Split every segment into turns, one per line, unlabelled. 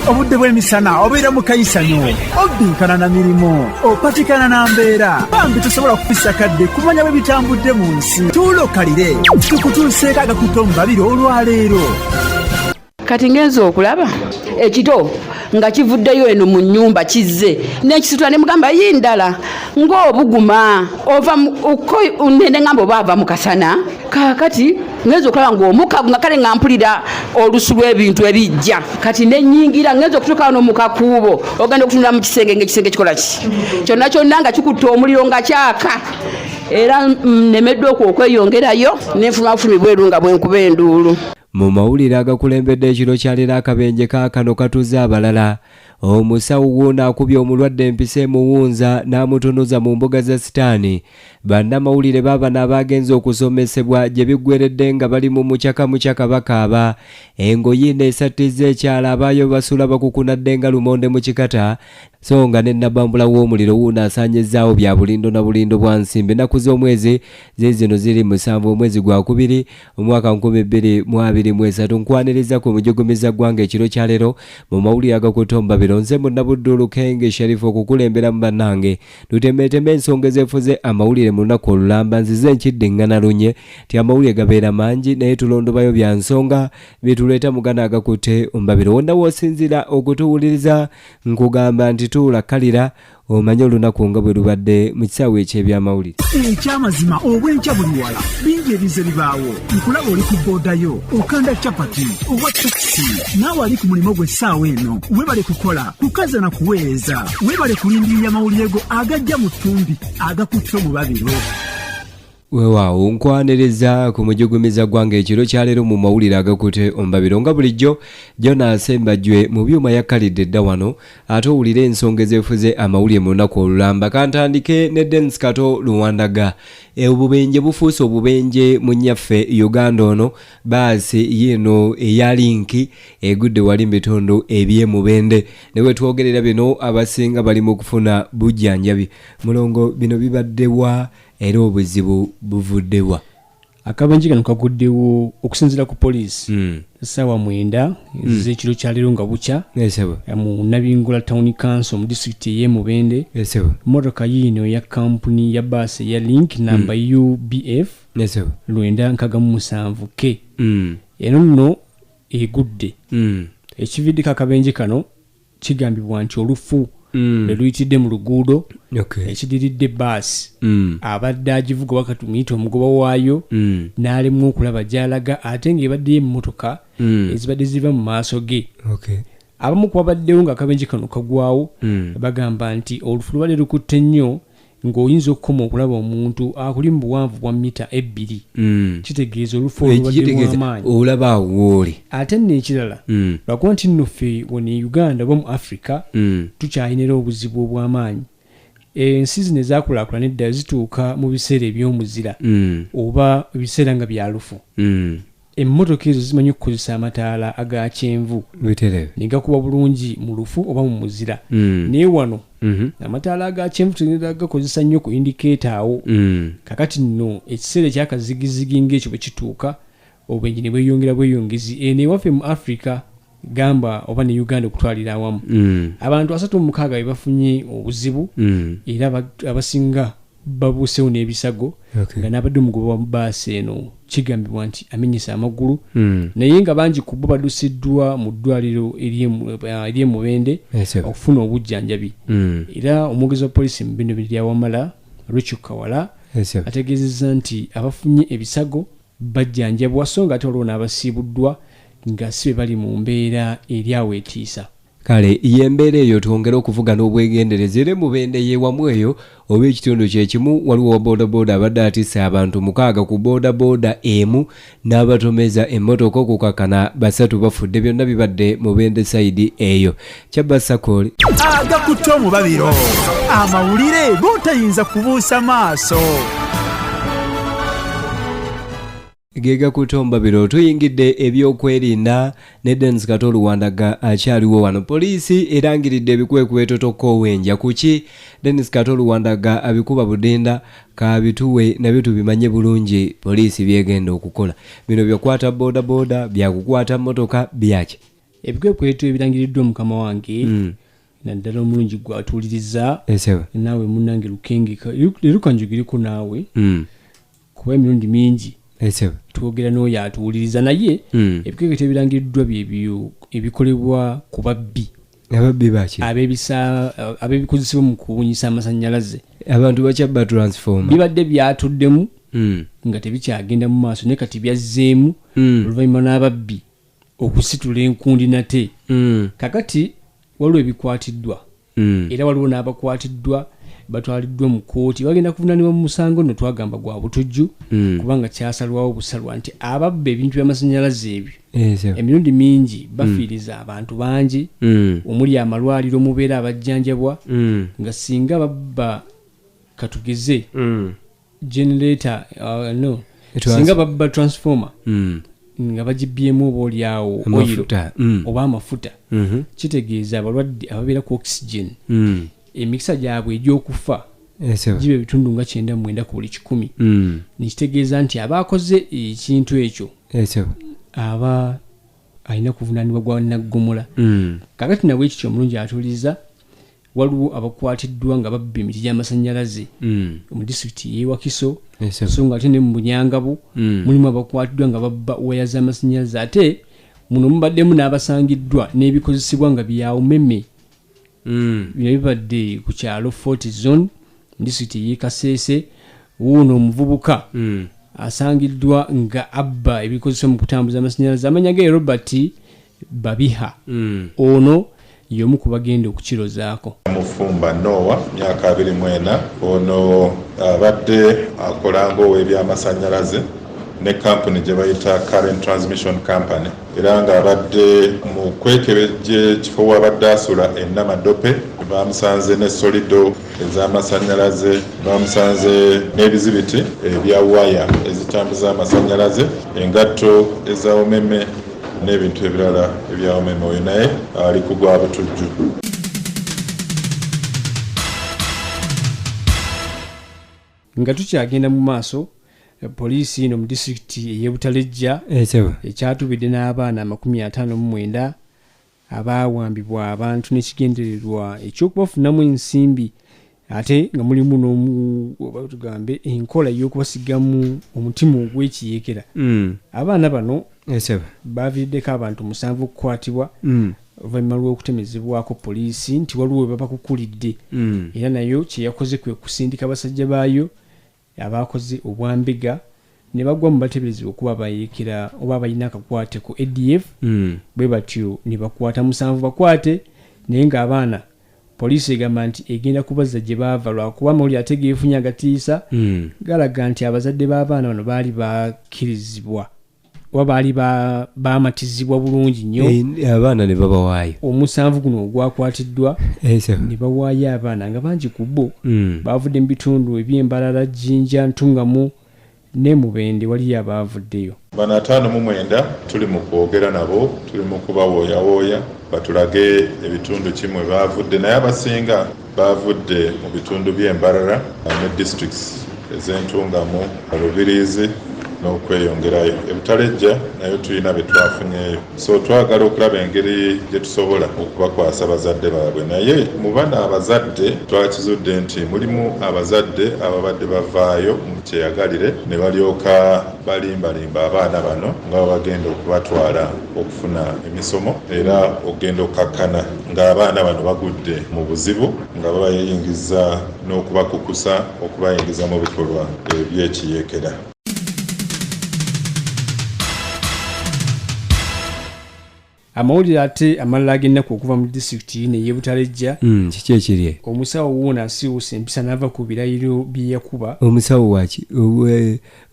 obudde bw'emisana obeera mu kayisanyo oddinkana na mirimu opatikana na mbeera bambi tosobola kufisa kadde kumanya bwe bitambudde mu nsi tuulokalire tukutuuseeko agakuto mu babiri olwaleero
kati ngenza okulaba ekito nga kivuddeyo eno mu nnyumba kizze n'ekisitula ne mugamba yindala ng'obuguma ova unene ngamba oba ava mu kasana kaakati ngenza okulaba ng'omukagu nga kale nga mpulira olusu lw'ebintu ebijja kati nenyingira ngenza okutuuka wano mu kakuubo ogenda okutunula mu kisenge ng'ekisenge kikola ki kyonna kyonna nga kikutte omuliro nga kyaka era nemeddwa okwo okweyongerayo n'enfulumafulumi bweru nga bwenkuba enduulu.
Mu mawulire agakulembedde ekiro kyaleero akabenje kaakano katuze abalala omusawo wona akubye omulwadde empisa emuwunza n'amutunuza mu mbuga za sitaani bannamawulire baabana abagenze okusomesebwa gye biggweredde nga bali mu mucaka bakaaba engoyi n'esattiza ekyala abaayo basula bakukunadde nga lumonde mu kikata so nga ne nabambula w'omuliro wuno asaanyizzaawo bya bulindo na bulindo bwa nsimbi ennaku z'omwezi zino ziri 7 omwezi gwa 2 omwaka 2023 nkwaniriza ku mujugumiza ggwanga ekiro kyaleero mu mawulire agakutomba bironze munna Buddu Lukenge Sharif okukulembera mu bannange tutemeteme ensonga ezefuze amawulire mu lunaku olulamba nzize nkiddiŋŋana lunye ti amawulire gabeera mangi naye tulondobayo bya nsonga bituleeta mugana agakutte ombabiro wonna w'osinzira okutuwuliriza nkugamba nti tuula kalira omanye olunaku nga bwe lubadde mu kisaawe eky'ebyamawulire
ekyamazima obwenkya buli wala bingi ebize bibaawo nkulaba oli ku boodayo okanda capati owa takisi naawe ali ku mulimu gwe essaawa eno webale kukola kukaza na kuweereza webale kulindirira amawulire go agajja mu ttumbi agakutte mu babiro
weewaawo nkwaniriza ku mujugumiza ggwanga ekiro kyaleero mu mawulire agakutte ombabiro nga bulijjo Jonas Mbajwe mu byuma yakkalidde dda wano ate owulire ensonga ezefuze amawulire mu lunaku olulamba kantandike ne Dennis Kato Luwandaga obubenje bufuuse obubenje mu nnyaffe Uganda ono baasi yino eya linki egudde wali mu bitundu eby'emubende ne bwe twogerera bino abasinga bali mu kufuna bujjanjabi mulongo bino bibaddewa era obuzibu buvuddewa
akabenje kano kaguddewo okusinziira ku poliisi ssaawa 9 z'ekiro kyaleero nga bukya mu Nabingula Town Council mu disitulikiti ey'Emubende mmotoka yiino ya kampuni ya baasi eya link namba UBF 967 K eno nno egudde ekividdeko akabenje kano kigambibwa nti olufu luyitidde mu luguudo ekidiridde baasi abadde agivuga wakati muyita omugoba waayo n'alemu okulaba gy'alaga ate ng'ebaddeyo emmotoka ezibadde ziva mu maaso ge abamu ku babaddewo ng'akabenje kano kagwawo bagamba nti olufu lubadde lukutte nnyo ng'oyinza okukoma okulaba omuntu akuli mu buwanvu bwa mita 2 kitegeeza olufu olubadde lw'amaanyi
olaba awo wooli
ate n'ekirala lwakuba nti nno ffe wano e Uganda oba mu Africa tukyayinira obuzibu obw'amaanyi ensi zino ezaakulaakulana edda zituuka mu biseera eby'omuzira oba ebiseera nga bya lufu emmotoka ezo zimanyi okukozesa amataala aga kyenvu ne gakuba bulungi mu lufu oba mu muzira naye wano amataala aga kyenvu tegenda gakozesa nnyo ku indikeeta awo kakati nno ekiseera ekyakazigizigi ng'ekyo bwe kituuka obubenje ne bweyongera bweyongezi newaffe mu Africa gamba oba ne Uganda okutwalira awamu abantu 36 be bafunye obuzibu era abasinga babuusewo n'ebisago nga n'abadde omugoba wa baasi eno kigambibwa nti amenyesa amagulu naye nga bangi ku bo baddusiddwa mu ddwaliro ery'Emubende okufuna obujjanjabi era omwogezi wa poliisi mu bino biri Wamala Richard Kawala ategeezezza nti abafunye ebisago bajjanjabwa so nga ate waliwo n'abasiibuddwa nga si be bali mu mbeera eri awo etiisa
kale yembeera eyo twongera okuvuga n'obwegendereza era Mubende yeewamu eyo oba ekitundu kyekimu waliwo wa bodaboda abadde atisse abantu 6 ku bodaboda emu n'abatomeza emmotoka okukakana 3 bafudde byonna bibadde Mubende sayidi eyo Kyabasakoli
agakutte omubabiro amawulire gotayinza kubuusa maaso
gega kutomba biro tuyingidde ebyokwerinda ne Dennis Kato Luwandaga akyaliwo wano poliisi erangiridde ebikwekweto tokowenja kuki Dennis Kato Luwandaga abikuba budinda kabituwe nabyo tubimanye bulungi poliisi byegenda okukola bino byakwata boda byakukwata motoka byaki
ebikweto ebirangiriddwa mukama wange naddala omulungi gwatuuliriza naawe munnange Lukenge leero kanjogireko naawe kuba emirundi mingi twogera n'oyo atuwuliriza naye ebikweto ebirangiriddwa byebyo ebikolebwa ku babbi
baki
abebikozesebwa mu kubunyisa amasannyalaze
abantu bakyabba transformer
bibadde byatuddemu nga tebikyagenda mu maaso naye kati byazzeemu oluvannyuma n'ababbi okusitula enkundi nate kakati waliwo ebikwatiddwa era waliwo n'abakwatiddwa batwaliddwa mu kooti bagenda kuvunaanibwa mu musango nno twagamba gwa butujju kubanga kyasalwawo busalwa nti ababba ebintu by'amasannyalaze ebyo emirundi mingi bafiiriza abantu bangi omuli amalwaliro mubeera abajjanjabwa nga singa babba katugeze generator singa babba transformer nga bagibyemu oba olyawo oyiro oba amafuta kitegeeza abalwadde ababeera ku oxygen emikisa gyabwe egy'okufa giba ebitundu nga 99 ku buli 100 nekitegeeza nti abakoze ekintu ekyo aba alina kuvunaanibwa gwa naggomola kakati nabwe ekityo omulungi atuuliza waliwo abakwatiddwa nga babba emiti gy'amasannyalaze mu disitulikiti y'ewakiso so nga ate ne mu Bunyangabo mulimu abakwatiddwa nga babba waya z'amasannyalaze ate muno mubaddemu n'abasangiddwa n'ebikozesebwa nga byawumeme bino bibadde ku kyalo Fort Zone mu disitulikiti y'e Kasese wuuno omuvubuka asangiddwa nga abba ebikozesebwa mu kutambuza amasannyalaze amanya ge Robert Babiha ono y'omu ku bagenda okukirozaako.
Mufumba Noah myaka 24 ono abadde akola ng'ow'ebyamasannyalaze ne kampuni gye bayita Current Transmission Company era ng'abadde mu kwekebejja ekifo wabadde asula Namadope bamusanze ne solido ez'amasannyalaze bamusanze n'ebizibiti ebya waya ezitambuza amasannyalaze engatto ezawumeme n'ebintu ebirala ebyawumeme oyo naye ali ku gwa butujju.
Nga tukyagenda mu maaso poliisi ino mu disitulikiti ey'e Butalejja ekyatubidde n'abaana 59 abaawambibwa abantu n'ekigendererwa ekyokubafunamu ensimbi ate nga mulimu n'omu tugambe enkola y'okubasigamu omutima ogw'ekiyeekera. Abaana bano baaviiriddeko abantu 7 okukwatibwa oluvannyuma lw'okutemezebwako poliisi nti waliwo we babakukulidde era nayo kye yakoze kwe kusindika basajja baayo abakoze obwambega ne bagwa mu bateeberezebwa okuba bayeekera oba balina akakwate ku ADF bwe batyo ne bakwata 7 bakwate naye ng'abaana poliisi egamba nti egenda kubaza gye baava lwakuba mawuli ategeefunya agatiisa galaga nti abazadde b'abaana bano baali bakkirizibwa oba baali baamatizibwa bulungi nnyo
abaana ne babawaayo
7 guno ogwakwatiddwa ne bawaayo abaana nga bangi ku bo baavudde mu bitundu eby'embalala Jjinja Ntungamu ne Mubende waliyo abaavuddeyo.
Bano 59 tuli mu kwogera nabo tuli mu kubawooyawooya batulage ebitundu kimwe baavudde naye abasinga baavudde mu bitundu by'embalala ne districts ez'Entungamu Lubiriizi n'okweyongerayo. E Butalejja nayo tulina bye twafunyeeyo so twagala okulaba engeri gye tusobola okubakwasa abazadde baabwe naye mu bana abazadde twakizudde nti mulimu abazadde ababadde bavaayo mu kyeyagalire ne balyoka balimbalimba abaana bano nga bagenda okubatwala okufuna emisomo era okugenda okkakkana ng'abaana bano bagudde mu buzibu nga babayingiza n'okubakukusa okubayingiza mu bikolwa eby'ekiyeekera.
Amawulire ate amalala ag'ennaku okuva mu disitulikiti y'e Butalejja
kiki ekiri
omusawo wuuno asiiwuuse empisa n'ava ku birayiro bye yakuba.
Omusawo waki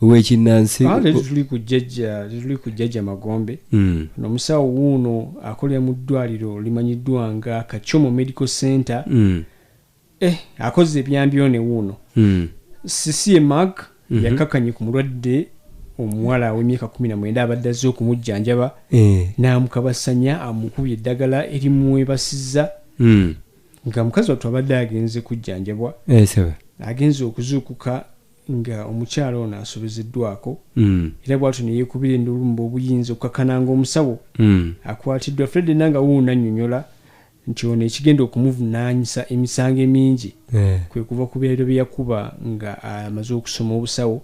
ow'ekinnansi
tetuli ku jjajja Magombe omusawo wuuno akolera mu ddwaliro limanyiddwa nga Kachomo Medical Center akoze ebyambyo ne wuuno CCA Mark yakakanye ku mulwadde omuwala w'emyaka 19 abadde azze okumujjanjaba n'amukabasanya amukubye eddagala erimwebasizza nga mukazi wattu abadde agenze kujjanjabwa agenze okuzuukuka nga omukyala ono asobezeddwako era bw'atyo ne yeekubira endulumba obuyinza okukakkananga omusawo akwatiddwa. Fred nanga wuuna annyonnyola nti ono ekigenda okumuvunaanyisa emisango emingi kwe kuva ku birayiro bye yakuba nga amaze okusoma obusawo,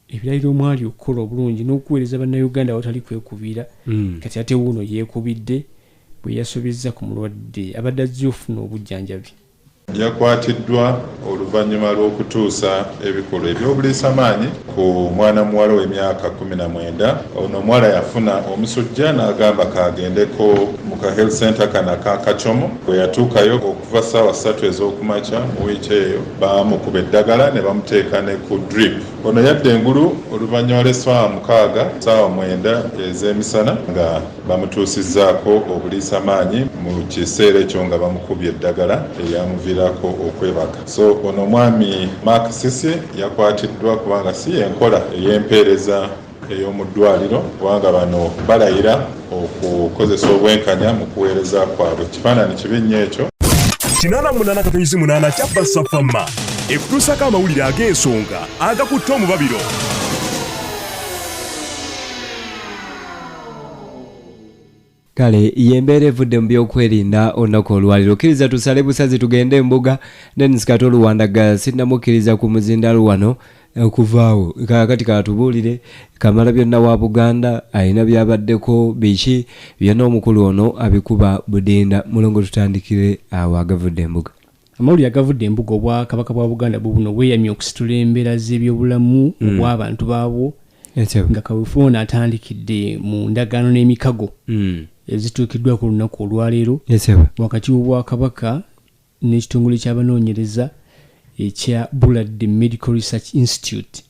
ebirayiro omwali okukola obulungi n'okuweereza bannayuganda awatali kwekubiira. Kati ate wuuno yeekubidde bwe yasobezza ku mulwadde abadde azze ofuna obujjanjabi.
Yakwatiddwa oluvannyuma lw'okutuusa ebikolwa ebyobuliisamaanyi ku mwana muwala w'emyaka 19. Ono omuwala yafuna omusujja n'agamba kagendeko mu ka health center kana ka Kachomo. Bwe yatuukayo okuva ssaawa 3 ez'okumakya mu wiiki eyo bamukuba eddagala ne bamuteeka ne ku drip. Ono yadda engulu oluvannyuma lw'essaawa 6 ssaawa 9 ez'emisana nga bamutuusizzaako obuliisamaanyi mu kiseera ekyo nga bamukubye eddagala eryamuvira okwebaka. So ono mwami Mark Sisi yakwatiddwa kubanga si enkola ey'empeereza ey'omu ddwaliro, kubanga bano balayira okukozesa obwenkanya mu kuweereza kwabwe. Kifaananyi kibi nnyo ekyo.
88 kya Basafama ekutuusako amawulire ag'ensonga agakutte omubabiro.
Kale yembeera evudde mu byokwerinda olunaku olwaliro. Kkiriza tusale busazi tugende embuga nenisikato oluwandaga sinnamukkiriza ku muzindaalo wano okuvaawo. Kakati katubuulire Kamalabyonna wa Buganda alina byabaddeko biki byonna omukulu ono abikuba budinda. Mulongo tutandikire awo agavudde embuga.
Amawulire agavudde embuga Obwakabaka bwa Buganda buno bweyamye okusitula embeera z'ebyobulamu obw'abantu baabwo nga kaweefuna atandikidde mu ndagaano n'emikago ezituukiddwa ku lunaku olwaleero wakati w'Obwakabaka n'ekitongole ky'abanoonyereza ekya Buddu Medical Research Institute.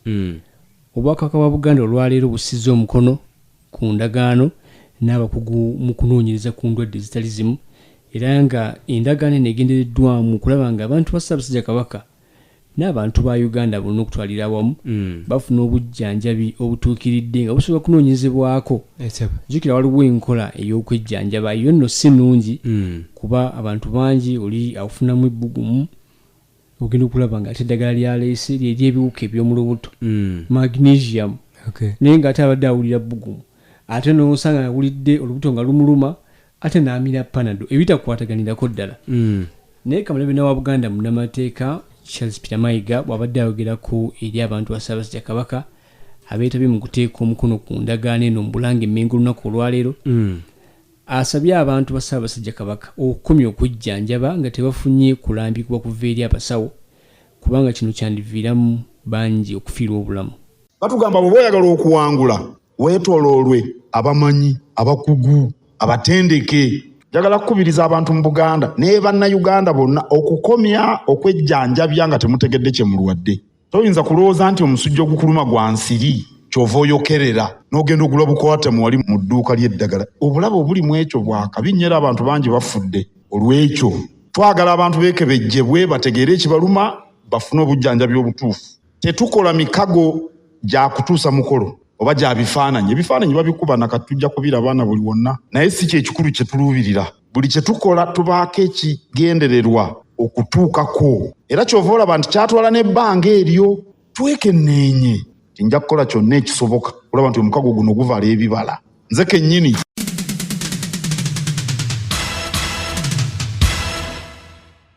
Obwakabaka bwa Buganda olwaleero busizza omukono ku ndagaano n'abakugu mu kunoonyereza ku ndwadde ezitali zimu, era nga endagaano eno egendereddwamu kulaba nga abantu ba Ssaabasajja Kabaka n'abantu ba Uganda bonna okutwalira awamu bafuna obujjanjabi obutuukiridde nga busobola kunoonyezebwako. Jjukira waliwo enkola ey'okwejjanjaba yo nno si nnungi kuba abantu bangi oli afunamu ebbugumu ogenda okulaba nga ate eddagala lyaleese ly'ebiwuka eby'omu lubuto magnesium naye ng'ate abadde awulira bbugumu ate n'osanga awulidde olubuto nga lumuluma ate n'amira panado ebitakwataganirako ddala. Naye Kamalabyonna wa Buganda munnamateeka Charles Peter Mayiga bw'abadde ayogerako eri abantu ba Ssaabasajja Kabaka abeetabye mu kuteeka omukono ku ndagaano eno mu Bulange Mmengo olunaku olwaleero, asabye abantu ba Ssaabasajja Kabaka okukomya okujjanjaba nga tebafunye kulambikibwa kuva eri abasawo kubanga kino kyandiviiramu bangi okufiirwa obulamu.
Batugamba bwe oyagala okuwangula weetooloolwe abamanyi, abakugu, abatendeke. Njagala kukubiriza abantu mu Buganda ne bannayuganda bonna okukomya okwejjanjabya nga temutegedde kye mulwadde. Toyinza kulowooza nti omusujja ogukuluma gwa nsiri kyova oyokerera n'ogenda ogula bukwate muwali mu dduuka ly'eddagala. Obulabe obuli mu ekyo bwakabi nnyo era abantu bangi bafudde olw'ekyo. Twagala abantu beekebejjebwe bategeere ekibaluma bafune obujjanjabi obutuufu. Tetukola mikago gya kutuusa mukolo oba gya bifaananyi. Ebifaananyi babikuba nakati tujja kubiraba buli wonna, naye si kyekikulu kye tuluubirira. Buli kye tukola tubaako ekigendererwa okutuukako, era kyova olaba nti kyatwala n'ebbanga eryo. Twekenneenye tinja kukola kyonna ekisoboka olaba nti omukago guno guvala ebibala. Nze kennyini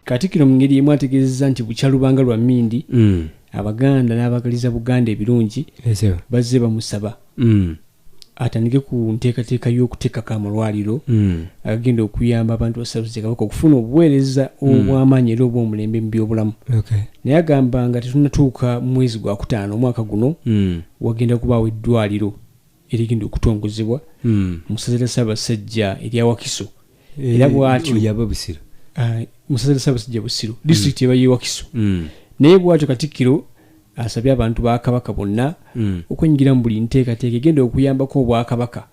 Katikkiro mu ngeri emu ategeezezza nti bukyalubanga lwa Mmindi Abaganda n'abagaliza Buganda ebirungi bazze bamusaba atandike ku nteekateeka y'okuteekako amalwaliro agagenda okuyamba abantu ba Ssaabasajja Kabaka okufuna obuweereza obw'amaanyi era obw'omulembe mu byobulamu. Naye agamba nga tetunnatuuka mu mwezi gwa Kutaano omwaka guno wagenda kubaawo eddwaliro erigenda okutongozebwa mu ssaza lya Ssaabasajja erya Wakiso, era bw'atyo
yaba Busiro
mu ssaza lya Ssaabasajja Busiro disitulikiti eba y'e Wakiso. Naye bw'atyo Katikkiro asabye abantu ba Kabaka bonna okwenyigira mu buli nteekateeka egenda okuyambako Obwakabaka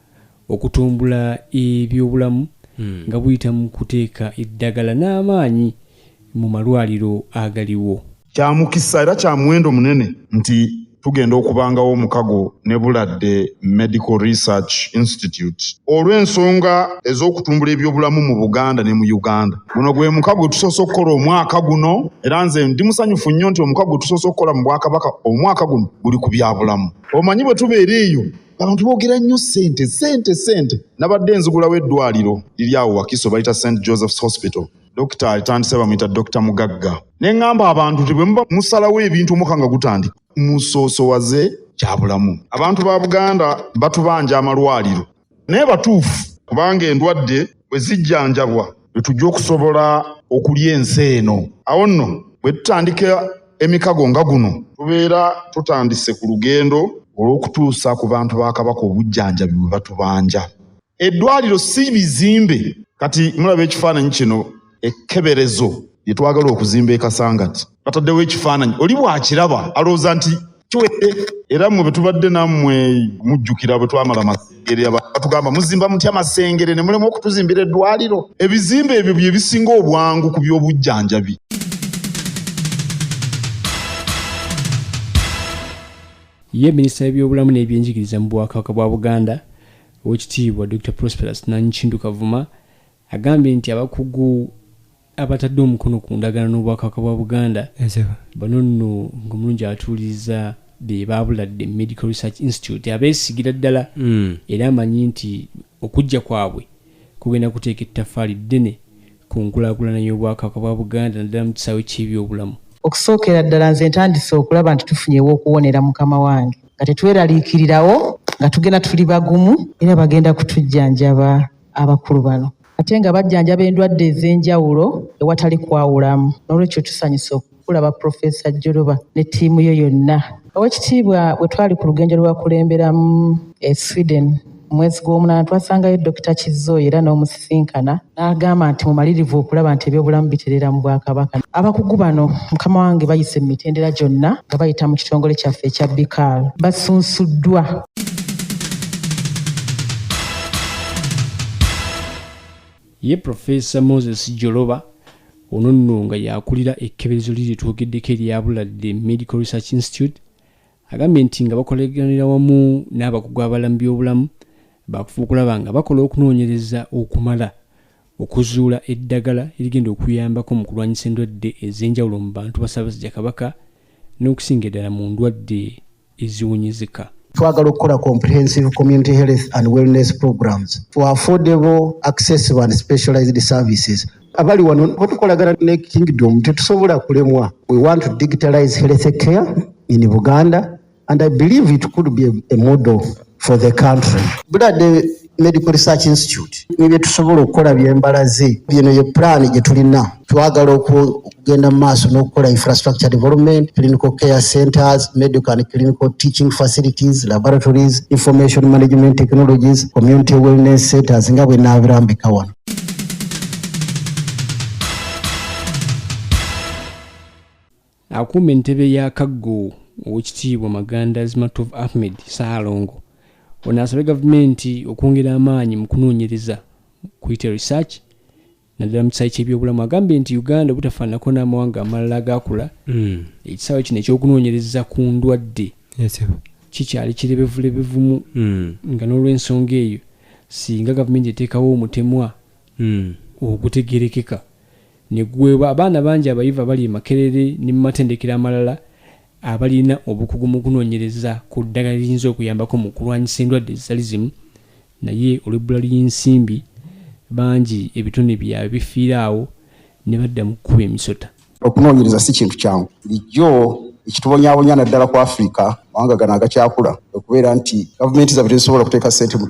okutumbula ebyobulamu nga buyita mu kuteeka eddagala n'amaanyi mu malwaliro agaliwo.
Kya mukisa era kya muwendo munene nti tugenda okubangawo omukago ne Buladde Medical Research Institute olw'ensonga ez'okutumbula ebyobulamu mu Buganda ne mu Uganda. Guno gwe mukago tusoose okukola omwaka guno, era nze ndi musanyufu nnyo nti omukago tusoose okukola mu Bwakabaka omwaka guno guli ku byabulamu. Omanyi bwe tubeera eyo abantu boogera nnyo sente. Nabadde nzigulawo eddwaliro liri awo Wakiso bayita St. Joseph's Hospital. Dokita alitandise bamuyita Dr. Mugagga. Ne ngamba abantu nti bwe muba musalawo ebintu omwaka nga gutandika musoosowaze kyabulamu. Abantu ba Buganda batubanja amalwaliro naye batuufu kubanga endwadde bwe zijjanjabwa bwe tujja okusobola okulya ensi eno. Awo nno bwe tutandika emikago nga guno tubeera tutandise ku lugendo olw'okutuusa ku bantu ba Kabaka obujjanjabi bwe batubanja. Eddwaliro si bizimbe, kati mulaba ekifaananyi kino ekkeberezo lye twagala okuzimba e Kasangati. Bataddewo ekifaananyi oli bw'akiraba alowooza nti kiwedde. Era mmwe bwe tubadde nammwe mujjukira bwe twamala Masengere batugamba muzimba mutya Masengere ne mulema okutuzimbira eddwaliro. Ebizimbe ebyo bye bisinga obwangu ku by'obujjanjabi.
Ye minisita y'ebyobulamu n'ebyenjigiriza mu Bwakabaka bwa Buganda Oweekitiibwa Dr. Prosperous Nankindu Kavuma agambye nti abakugu abatadde omukono ku ndagaano n'Obwakabaka bwa Buganda bano nno ng'omulungi atuuliza be Buladde Medical Research Institute abeesigira ddala era amanyi nti okujja kwabwe kugenda kuteeka ettaffaali ddene ku nkulaakulana y'Obwakabaka bwa Buganda naddala mu kisaawe ky'ebyobulamu.
Okusookera ddala nze ntandise okulaba nti tufunyewo okuwonera mukama wange nga tetweraliikirirawo nga tugenda tuli bagumu era bagenda kutujjanjaba abakulu bano ate nga bajjanjaba endwadde ez'enjawulo ewatali kwawulamu. N'olwekyo tusanyuse okulaba Profesa Joloba ne ttiimu yo yonna. Oweekitiibwa bwe twali ku lugendo lwakulemberamu Sweden mwezi gw'omunaana twasangayo Dr. Kizzoyo era n'omusisinkana n'agamba nti mumalirivu okulaba nti ebyobulamu biterera mu Bwakabaka. Abakugu bano mukama wange bayise mu mitendera gyonna nga bayita mu kitongole kyaffe ekya Bikaal basunsuddwa.
Ye Profesa Moses Joloba ono nno nga yakulira ekkeberezo liri twogeddeko erya Buladde Medical Research Institute agambye nti nga bakoleganira wamu n'abakugu abalamu by'obulamu bakufuba okulaba nga bakola okunoonyereza okumala okuzuula eddagala erigenda okuyambako mu kulwanyisa endwadde ez'enjawulo mu bantu ba Ssaabasajja Kabaka n'okusinga ddala mu ndwadde eziwonyezeka.
Twagala okukola comprehensive community health and wellness programs for affordable, accessible and specialized services. Abali wano tukolagana ne Kingdom tetusobola kulemwa. We want to digitalize health care in Buganda and I believe it could be a model for the country. Buladde Medical Research Institute nibye tusobola okukola byembalaze bino ye plan gye tulina. Twagala okugenda mu maaso n'okukola infrastructure development, clinical care centers, medical and clinical teaching facilities, laboratories, information management technologies, community wellness centers nga bwe naabirambika wano.
Akuuma entebe ya Kaggo Oweekitiibwa Maganda Zimatov Ahmed Saalongo ono asabye gavumenti okwongera amaanyi mu kunoonyereza kuyita research naddala mu kisaawe ky'ebyobulamu. Agambye nti Uganda butafaanako n'amawanga amalala agaakula ekisaawe kino eky'okunoonyereza ku ndwadde kikyali kirebevulebevumu nga n'olw'ensonga eyo singa gavumenti eteekawo omutemwa ogutegerekeka negweebwa abaana bangi abayivu abali Makerere ne mu matendekero amalala abalina obukugu mu kunoonyereza ku ddagala liyinza okuyambako mu kulwanyisa endwadde ezitali zimu naye olw'ebbula ly'ensimbi bangi ebitone byabwe bifiira awo ne badda mu kkuba emisota.
Okunoonyereza si kintu kyangu bulijjo ekitubonyaabonya naddala ku Africa amawanga gano agakyakula okubeera nti gavumenti zaffe tezisobola kuteeka ssente mu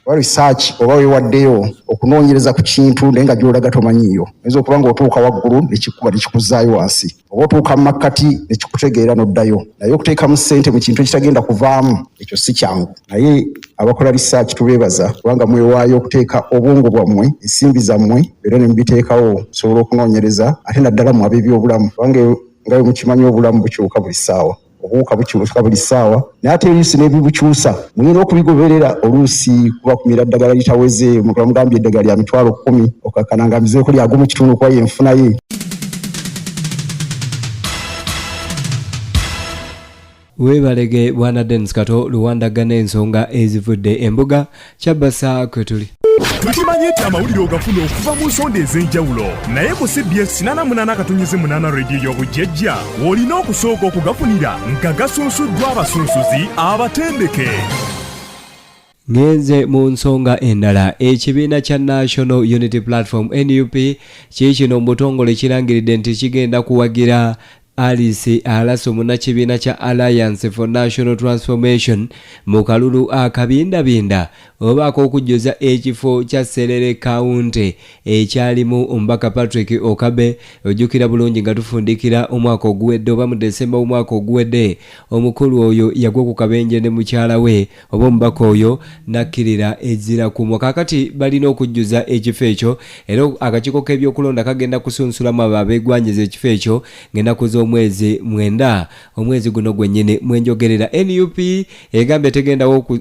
research oba weewaddeyo okunoonyereza ku kintu naye nga gy'olaga tomanyiiyo oyinza okuba nga otuuka waggulu nekikuba nekikuzzaayo wansi oba otuuka mu makkati nekikutegeera n'oddayo naye okuteekamu ssente mu kintu ekitagenda kuvaamu ekyo si kyangu. Naye abakola research tubeebaza kubanga mwewaayo okuteeka obwongo bwammwe ensimbi zammwe era ne mubiteekawo musobola okunoonyereza ate naddala mu ab'ebyobulamu kubanga nga mukimanyi obulamu bukyuka buli ssaawa obuwuka bukyuka buli ssaawa naye ate oluusi n'ebibukyusa muyina okubigoberera oluusi kubakumira ddagala litaweze mugambye eddagala lya $10,000 okakkana nga mizeeko lyago mu kitundu kuba yenfuna ye.
weebalege bwana Dennis Kato luwandagana ensonga ezivudde embuga Kyabasa kwe tuli.
Tukimanyi nti amawulire ogafuna okuva mu nsonda ez'enjawulo naye ku CBS 88.8 rediyo y'obujjajja olina okusooka okugafunira nga gasunsuddwa abasunsuzi abatendeke.
Ngenze mu nsonga endala ekibiina kya National Unity Platform NUP kiikino mbutongole kirangiridde nti kigenda kuwagira Alice Alaso munnakibiina kya Alliance for National Transformation mu kalulu akabindabinda obaako okujjuza ekifo kya Serere County ekyalimu omubaka Patrick Okabe ojjukira bulungi nga tufundikira omwaka oguwedde oba mu Desemba omwaka oguwedde omukulu oyo yagwa ku kabenje ne mukyala we oba omubaka oyo nakkirira ezira kumwa. Kakati balina okujjuza ekifo ekyo era akakiiko k'ebyokulonda kagenda kusunsulamu abo abeegwanyiza ekifo ekyo ng'ennaku z'omwezi 9 omwezi guno gwennyini mwenjogerera. NUP egambye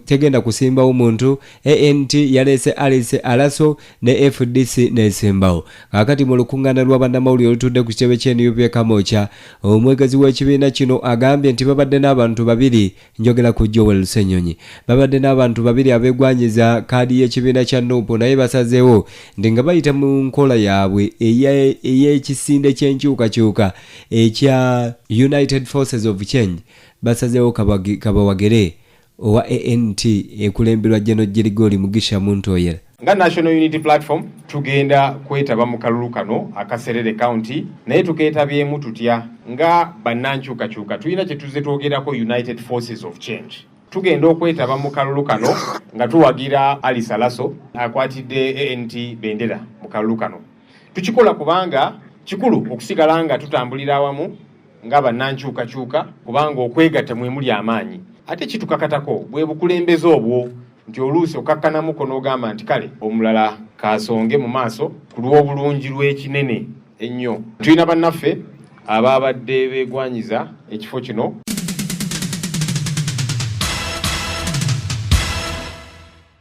tegenda kusimbawo muntu. ANT yalese Alice Alaso ne FDC nesimbawo. Kakati mu lukuŋŋaana lwa bannamawulire olutudde ku kitebe ky'NUP Kamoocha omwegezi w'ekibiina kino agambye nti babadde n'abantu babiri njogera ku Joel Ssenyonyi babadde n'abantu babiri abeegwanyiza kaadi y'ekibiina kya NUP naye basazeewo ndi nga bayita mu nkola yaabwe ey'ekisinde ky'enkyukakyuka ekya United Forces of Change basazeewo kabawagere owa ANT ekulemberwa Jeno Jirigoli Mugisha Muntoyera.
Nga National Unity Platform tugenda kwetaba mu kalulu kano akaserere county naye tukeetabyemu tutya nga bannankyukakyuka tulina kye tuzze twogerako United Forces of Change. Tugenda okwetaba mu kalulu kano nga tuwagira Alice Alaso akwatidde ANT bendera mu kalulu kano. Tukikola kubanga kikulu okusigala nga tutambulira awamu nga bannankyukakyuka kubanga okwegatta mwe muli amaanyi. Ate kitukakatako bwe bukulembeze obwo nti oluusi okakkanamuko n'ogamba nti kale omulala kasonge mu maaso ku lw'obulungi lw'ekinene ennyo. Tulina bannaffe abaabadde beegwanyiza ekifo kino.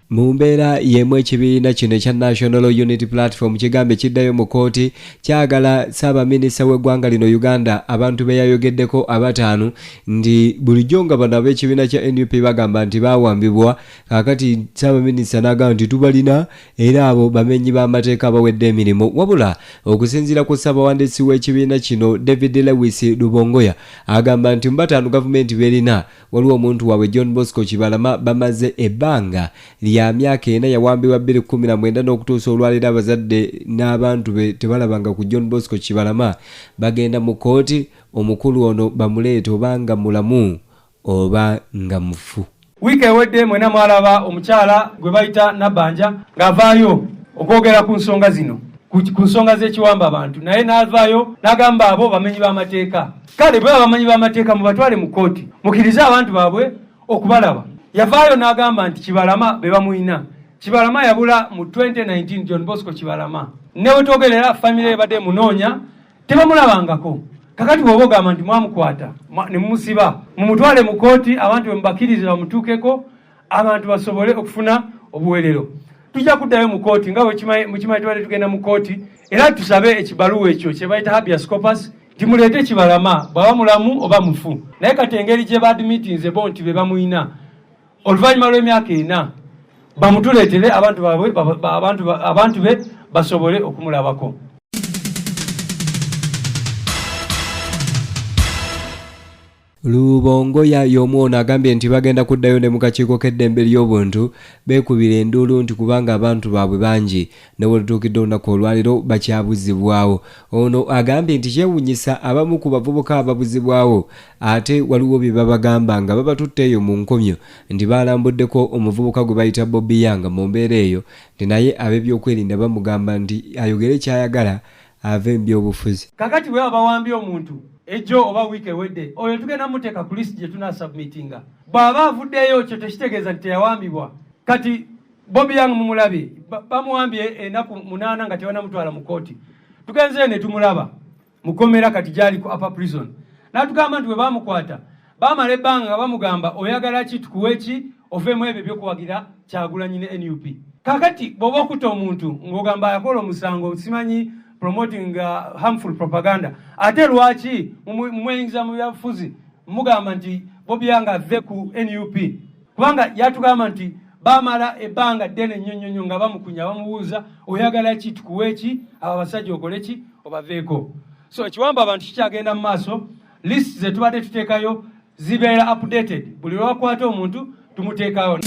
Mu mbeera y'emu ekibiina kino ekya National Unity Platform kigambe kiddayo mu kooti kyagala Ssaabaminisita w'eggwanga lino Uganda abantu be yayogeddeko abataano ndi bulijjo nga bano ab'ekibiina kya NUP bagamba nti baawambibwa. Kaakati Ssaabaminisita n'agamba nti tubalina era abo bamenyi b'amateeka abawedde emirimu wabula okusinziira ku Ssaabawandiisi w'ekibiina kino David Lewis Lubongoya agamba nti mu bataano gavumenti berina waliwo omuntu waabwe John Bosco Kibalama bamaze ebbanga ya myaka 4 yawambibwa 2019 n'okutuusa olwaleero abazadde n'abantu be tebalabanga ku John Bosco Kibalama bagenda mu kooti omukulu ono bamuleete obanga mulamu oba nga mufu.
Wiiki ewedde mwena mwalaba omukyala gwe bayita Nabanja ng'avaayo okwogera ku nsonga zino ku nsonga z'ekiwamba abantu naye n'avaayo n'agamba abo bamenyi b'amateeka. Kale bwe abamenyi b'amateeka mubatwale mu kooti mukkirize abantu baabwe okubalaba. Yavaayo n'agamba nti Kibalama be bamuyina. Kibalama yabula mu 2019 John Bosco Kibalama. Ne wetwogerera famire ebadde munoonya tebamulabangako. Kakati bw'oba ogamba nti mwamukwata ne mumusiba mumutwale mu kooti abantu be mubakirize bamutuukeko abantu basobole okufuna obuweerero. Tujja kuddayo mu kooti nga mukimanyi tubadde tugenda mu kooti era tusabe ekibaluwa ekyo kye bayita habeas corpus timuleete Kibalama bw'aba mulamu oba mufu. Naye kati engeri gye baadmitinze bo nti be bamuyina oluvannyuma lw'emyaka 4 bamutuleetere abantu be basobole okumulabako.
Lubongoya y'omu ono agambye nti bagenda kuddayo ne mu kakiiko k'eddembe ly'obuntu beekubira enduulu nti kubanga abantu baabwe bangi ne bwe lutuukidde olunaku olwaliro bakyabuzibwawo. Ono agambye nti kyewuunyisa abamu ku bavubuka ababuzibwawo ate waliwo bye babagamba nga babatutte eyo mu nkomyo nti baalambuddeko omuvubuka gwe bayita Bobby Yanga mu mbeera eyo nti naye ab'ebyokwerinda bamugamba nti ayogere kyayagala ave mu byobufuzi.
Kakati bwe abawambye omuntu ejo oba wiiki ewedde oyo tugenda muteeka ku list gye tunasubmitinga. Bw'aba avuddeyo kyo tekitegeeza nti teyawambibwa. Kati Bobby Yang mumulabe bamuwambye ennaku 8 nga tebanamutwala mu kooti. Tugenze ne tumulaba mukomera kati gyali ku upper prison. N'atugamba nti bwe bamukwata bamala ebbanga nga bamugamba oyagala ki tukuwe ki ovemu ebyo by'okuwagira Kyagulanyi ne NUP. Kakati bw'oba okutta omuntu ng'ogamba yakola omusango simanyi promoting harmful propaganda ate lwaki mumweyingiza mu byabufuzi mugamba nti Bobyanga ave ku NUP kubanga yatugamba nti bamala ebbanga ddene nnyo nga bamukunya bamubuuza oyagala ki tukuwe ki abo abasajja okole ki obaveeko. So ekiwamba abantu kikyagenda mu maaso, list ze tubadde tuteekayo zibeera updated, buli lwakwata omuntu tumuteekayo.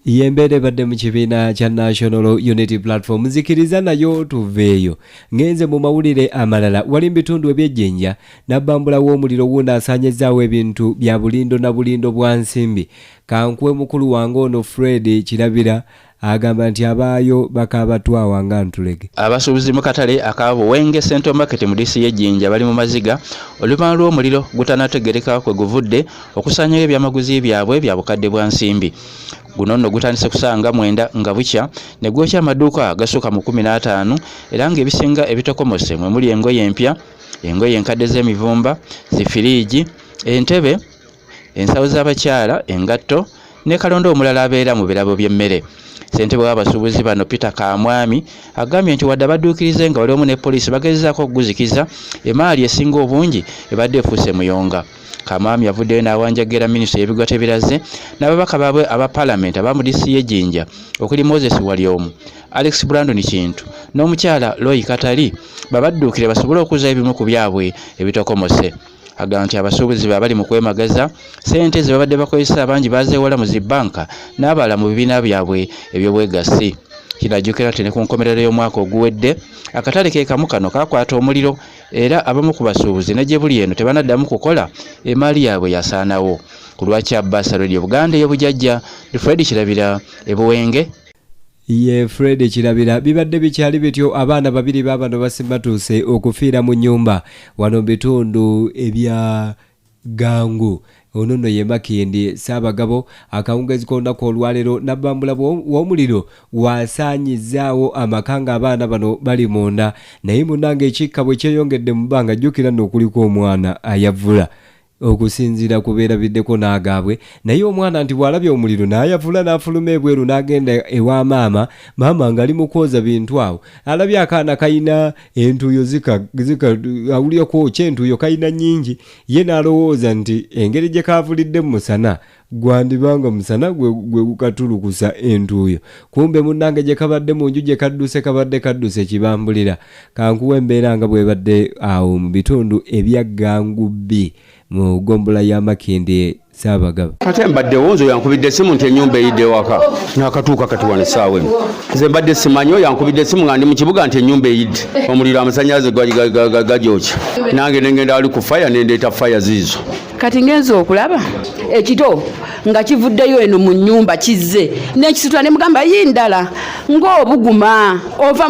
Yembere badde mu kibiina kya National Unity Platform nzikiriza nayo tuveeyo. Ngenze mu mawulire amalala wali mbitundu ebyejjenja nabbambula w'omuliro wuuna asaanyizaawo ebintu bya bulindo na bulindo bwa nsimbi. Kankwe mukulu wange ono Fred Kirabira agamba nti abaayo bakabatwawa nga ntulege.
Abasuubuzi mu katale akaabo Wenge Central Market mu DC y'ejjinja bali mu maziga oluvannyuma lw'omuliro gutanategereka kwe guvudde okusaanyayo ebyamaguzi byabwe bya bukadde bwa nsimbi. Guno nno gutandise kusanga mwenda nga bukya ne gwokya amaduuka gasooka mu 15 era ng'ebisinga ebitokomose mwe muli engoye empya, engoye enkadde z'emivumba, zifiriigi, entebe, ensawo z'abakyala, engatto ne kalondo omulala abeera mu birabo by'emmere. Ssentebe w'abasuubuzi bano Peter Kamwami agambye nti wadde abadduukirize nga waliwo ne poliisi bagezezaako okuguzikiza emaali esinga obungi ebadde efuuse muyonga. Kamwami yavuddeyo n'awanjagera minisitule y'ebigwate ebiraze n'ababaka baabwe aba Parliament aba mu DC y'ejjinja okuli Moses Walyomu, Alex Brandon Kintu n'omukyala Loyi Katali babadduukire basobole okuza ebimu ku byabwe ebitokomose. Agamba nti abasuubuzi babali mu kwemagaza ssente ze babadde bakozesa abangi bazeewola mu zibbanka n'abala mu bibiina byabwe eby'obwegassi. Kirajjukira nti ne ku nkomerero y'omwaka oguwedde akatale ke kamu kano kakwata omuliro era abamu ku basuubuzi ne gye buli eno tebanaddamu kukola emaali yaabwe yasaanawo. Ku lwaki Abbas Radio Buganda ey'obujjajja Fred Kirabira ebuwenge.
Ye Fred Kirabira bibadde bikyali bityo abaana babiri babano basimbatuuse okufiira mu nnyumba wano bitundu ebya Gangu. Ono no ye Makindi Saabagabo akawungezi k'olunaku olwaleero nabbambula w'omuliro wasaanyizaawo amakanga abaana bano bali munda naye munnange ekikka bwe kyeyongedde mu bbanga jjukira nno okuliko omwana ayavula okusinziira kubeera biddeko n'agaabwe naye omwana nti bw'alabye omuliro n'ayavula n'afuluma ebweru n'agenda ewa maama ng'ali mu kwoza bintu awo alabye akaana kayina entuuyo awulira kwokya entuuyo kayina nnyingi ye n'alowooza nti engeri gye kaavulidde mu musana gwandibanga musana gwe gukatulukusa entuuyo kumbe munnange gye kabadde mu nju gye kabadde kadduse kibambulira. Kankuwa embeera nga bwebadde awo mu bitundu ebya Gangu B mu gombola ya Makindi Saabagabo.
Ate mbadde wonzo yankubidde simu nti ennyumba eyidde waka n'akatuuka kati wano essaawa eno. Nze mbadde simanyo yankubidde simu nga ndi mu kibuga nti ennyumba eyidde omuliro amasannyalaze gagyokya nange nengenda ali ku faya nendeeta faya ziizo.
Kati ngenze okulaba ekito nga kivuddeyo eno mu nnyumba kizze n'ekisitula ne mugamba yindala ng'obuguma ova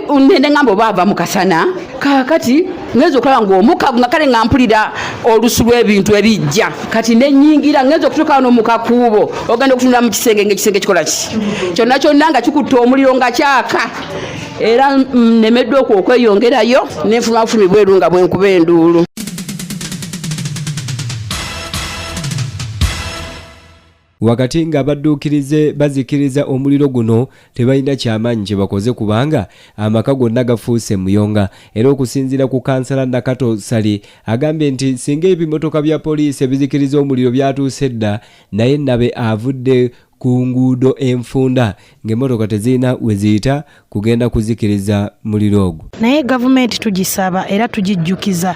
unene ngamba oba ava mu kasana kaakati ngenze okulaba ng'omukago nga kale nga mpulira olusu lw'ebintu ebijja kati nenyingira ngenze okutuuka wano mu kakuubo ogenda okutunula mu kisenge ng'ekisenge kikola ki kyonna nga kikutte omuliro nga kyaka era nemeddwa okweyongerayo n'enfuluma bufumi bweru nga bwenkuba enduulu.
Wakati nga abadduukirize bazikiriza omuliro guno tebalina kyamaanyi kye bakoze kubanga amaka gonna gafuuse muyonga era okusinziira ku kansala Nakato Sali agambye nti singa ebimotoka bya poliisi ebizikiriza omuliro byatuuse dda naye nabe avudde ku nguudo enfunda ng'emmotoka tezirina we ziyita kugenda kuzikiriza muliro ogwo.
Naye gavumenti tugisaba era tugijjukiza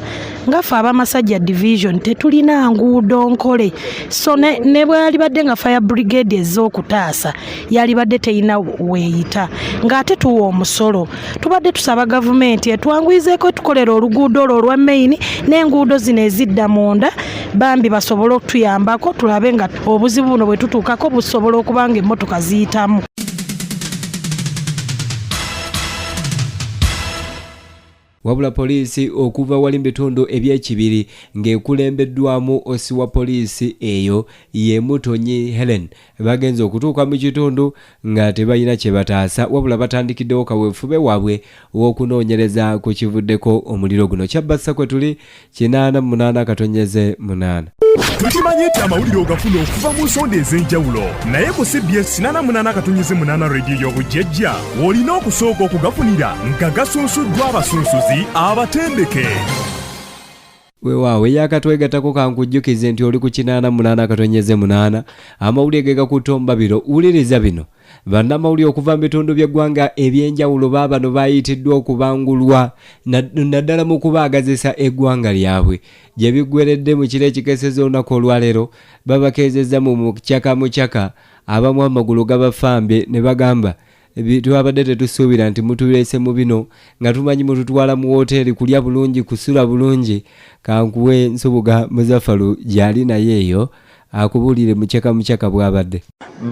ngaffe abamasajja division tetulina nguudo nkole so ne bwalibadde nga fire brigade ez'okutaasa yalibadde teyina weeyita ng'ate tuwa omusolo tubadde tusaba gavumenti etwanguyizeeko tukolera oluguudo olwo olwa main n'enguudo zino ezidda munda bambi basobole okutuyambako tulabe nga obuzibu buno bwe tutuukako busobola okuba nga emmotoka ziyitamu.
Wabula poliisi okuva wali bitundu ebyekibiri ng'ekulembeddwamu osi wa poliisi eyo ye Mutonyi Helen bagenze okutuuka mu kitundu nga tebalina kye bataasa wabula batandikiddewo kaweefube waabwe w'okunoonyereza ku kivuddeko omuliro guno. Kyabbassa kwe tuli 88
tukimanyi nti amawulire ogafuna okuva mu nsonda ez'enjawulo naye ku CBS 88 radio y'obujjajja olina okusooka okugafunira nga gasunsuddwa abasunsuzi abatendeke.
Weewaawe yakatwegatako kankujjukize nti oli ku 88.8 amawulire ge gakutomba biro wuliriza bino. Bannamawulire okuva mu bitundu by'eggwanga ebyenjawulo baabano baayitiddwa okubangulwa naddala mu kubaagazisa eggwanga lyabwe gye biggweredde mu kiro ekikeseza olunaku olwaleero babakeezezza mu mukyaka abamu amagulu gabafambye ne bagamba twabadde tetusuubira nti mutuleese mu bino nga tumanyi mututwala mu woteeri kulya bulungi kusula bulungi kankuwe Nsubuga Muzaffaru gyali naye eyo akubulire mukyaka bwabadde.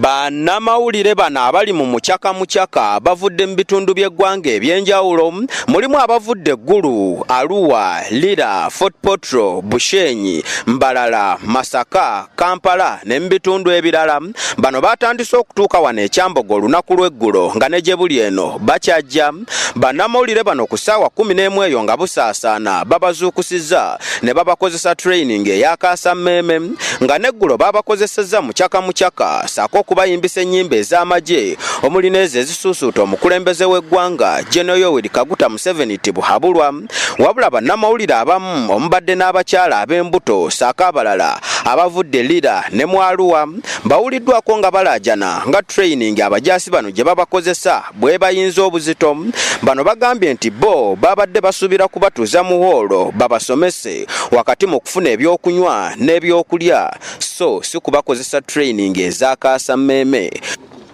Bannamawulire bano abali mu mukyaka bavudde mu bitundu by'eggwanga ebyenjawulo mulimu abavudde Gulu, Arua, Lira, Fort Portal, Bushenyi, Mbalala, Masaka, Kampala ne mu bitundu ebirala. Bano batandise okutuuka wano e Kyambogo olunaku lw'eggulo nga ne gye buli eno bakyajja. Bannamawulire bano ku ssaawa 11 eyo nga busaasaana babazuukusizza ne babakozesa training eyakaasa mmeeme nga neggulo babakozesezza mukyaka saako okubayimbisa ennyimba ez'amagye omuli n'ezo ezisuusuuta omukulembeze w'eggwanga General Yoweri Kaguta Museveni tibuhabulwa. Wabula bannamawulire abamu omubadde n'abakyala ab'embuto saako abalala abavudde Lira ne Mwaluwa bawuliddwako nga balaajana nga training abajaasi bano gye babakozesa bwe bayinza obuzito. Bano bagambye nti bo babadde basuubira kubatuuza mu hoolo babasomese wakati mu kufuna ebyokunywa n'ebyokulya so si kubakozesa training ezakaasa mmeeme.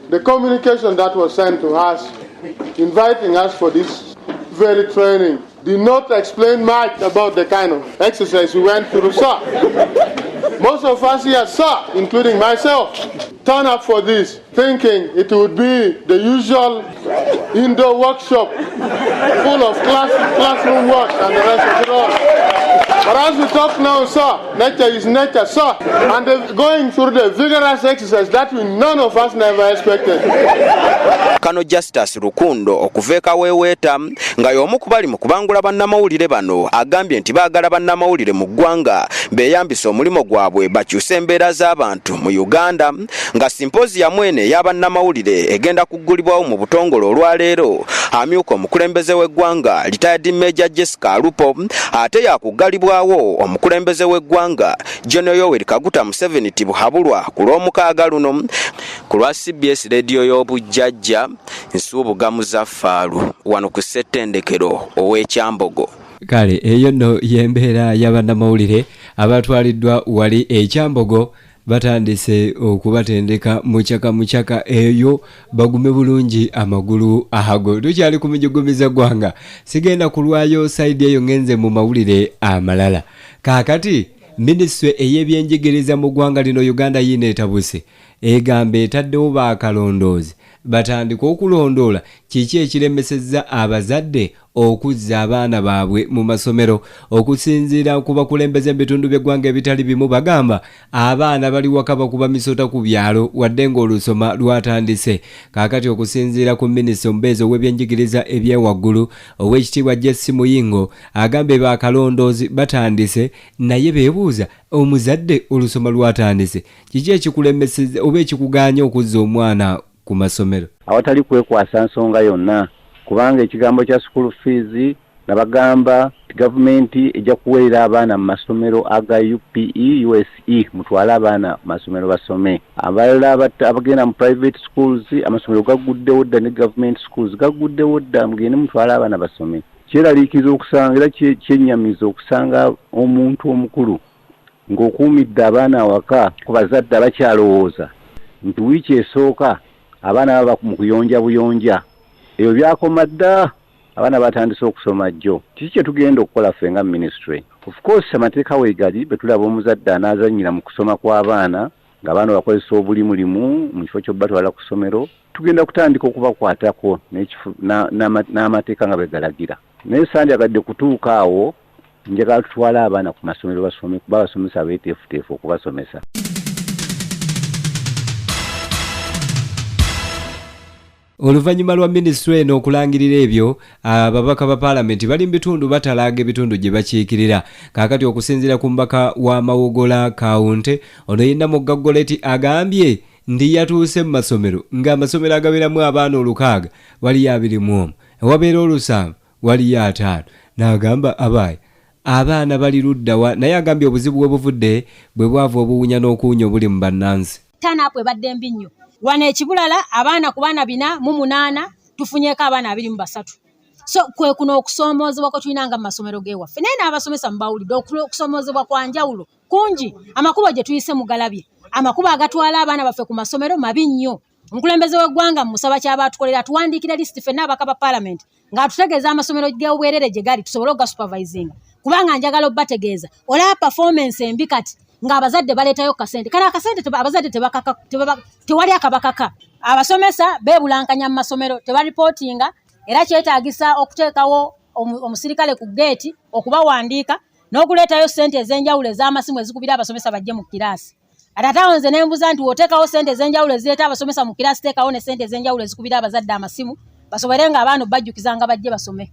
The communication that was sent to us inviting us for this very training did not explain much about the kind of exercise we went through, sir. Most of us here, sir, including myself, turn up for this thinking it would be the usual indoor workshop full of classroom work and the rest of it all. But as we talk now, sir, nature is nature, sir, and they're going through the vigorous exercise that none of us never expected.
Kano Justice Rukundo okuveeka weeweeta nga y'omu ku bali mu kubangula bannamawulire bano agambye nti baagala bannamawulire mu ggwanga beeyambisa omulimo gwabwe bakyuse embeera z'abantu mu Uganda nga simposium eno ey'abannamawulire egenda kuggulibwawo mu butongole olwaleero. Amyuka omukulembeze w'eggwanga retired Major Jessica Alupo ate yakuggalibwawo omukulembeze w'eggwanga General Yoweri Kaguta Museveni tibuhabulwa ku lw'omukaaga luno. Ku lwa CBS radio y'obujjajja Nsubuga Muzaffaru wano ku ssettendekero ow'ekyambogo.
Kale eyo nno y'embeera y'abannamawulire abatwaliddwa wali ekyambogo batandise okubatendeka mukyaka eyo bagume bulungi amagulu ahago. Tukyali ku mijugumiza gwanga sigenda kulwayo side eyo ngenze mu mawulire amalala. Kaakati Minisitule ey'ebyenjigiriza mu ggwanga lino Uganda yineetabuse egambe etaddewo baakalondoozi batandika okulondoola kiki ekiremesezza abazadde okuzza abaana baabwe mu masomero okusinziira ku bakulembeze mu bitundu by'eggwanga ebitali bimu bagamba abaana bali waka bakuba misota ku byalo wadde ng'olusoma lwatandise. Kaakati okusinziira ku minisita omubeezi ow'ebyenjigiriza ebyewaggulu ow'ekitiibwa Jesse Muyingo agambe baakalondoozi batandise naye beebuuza omuzadde olusoma lwatandise kiki ekikulemesezza oba ekikugaanya okuzza omwana ku masomero?
Awatali kwekwasa nsonga yonna kubanga ekigambo kya school fees nabagamba gavumenti ejja kuweerera abaana mu masomero aga UPE USE mutwala abaana mu masomero basome. Abalala abagenda mu private schools amasomero gaguddewo dda ne government schools gaguddewo dda mugende mutwala abaana basome. Kyeraliikiza okusanga era kyennyamiza okusanga omuntu omukulu ng'okuumidde abaana awaka ku bazadde abakyalowooza nti wiiki esooka abaana baba mu kuyonja buyonja. Ebyo byakoma dda abaana batandise okusoma jjo. Kiki kye tugenda okukola ffe nga ministry? Of course amateeka weegali betulaba omuzadde anaazannyira mu kusoma kw'abaana ng'abaana bakozesa obulimulimu mu kifo ky'obatwala ku ssomero. Tugenda kutandika okubakwatako n'amateeka nga bwe galagira. Naye sandyagadde kutuuka awo njagala tutwala abaana ku masomero basome babasomesa beeteefuteefu okubasomesa.
Oluvannyuma lwa minisitule eno okulangirira ebyo ababaka ba paalamenti bali mu bitundu batalaaga ebitundu gye bakiikirira. Kaakati okusinziira ku mbaka wa Mawogola Kaunti ono yenna mu Gaggoleti agambye ndi yatuuse mu masomero ng'amasomero agabeeramu abaana 600 waliyo 21 ewabeera 7 waliyo 5 n'agamba abaye abaana bali luddawa naye agambye obuzibu bwe buvudde bwe bwava obuwunya n'okuwunya obuli mu bannansi
tanapu ebadde mbi nnyo wano ekibulala abaana ku baana 408 tufunyeeko abaana 23 so kwe kuno okusoomoozebwa kwe tulinanga mu masomero g'ewaffe naye n'abasomesa mubawulidde okusoomoozebwa kwa njawulo kungi amakubo gye tuyise mugalabye amakubo agatwala abaana baffe ku masomero mabi nnyo omukulembeze w'eggwanga musaba kyaba atukolera atuwandiikira lisiti ffenna abaka ba paalamenti ng'atutegeeza amasomero g'obwerere gye gali tusobole ogasupervisinga kubanga njagala obbategeeza olaba performance embi kati ng'abazadde baleetayo kasente kale akasente abazadde tewali akabakaka abasomesa beebulankanya mu masomero tebaripootinga era kyetaagisa okuteekawo omusirikale ku geeti okubawandiika n'okuleetayo ssente ez'enjawulo ez'amasimu ezikubira abasomesa bajje mu kiraasi ate awo nze ne mbuza nti w'oteekawo ssente ez'enjawulo ezireeta abasomesa mu kiraasi teekawo ne ssente ez'enjawulo ezikubira abazadde amasimu basobole nga abaana bajjukiza nga bajje basome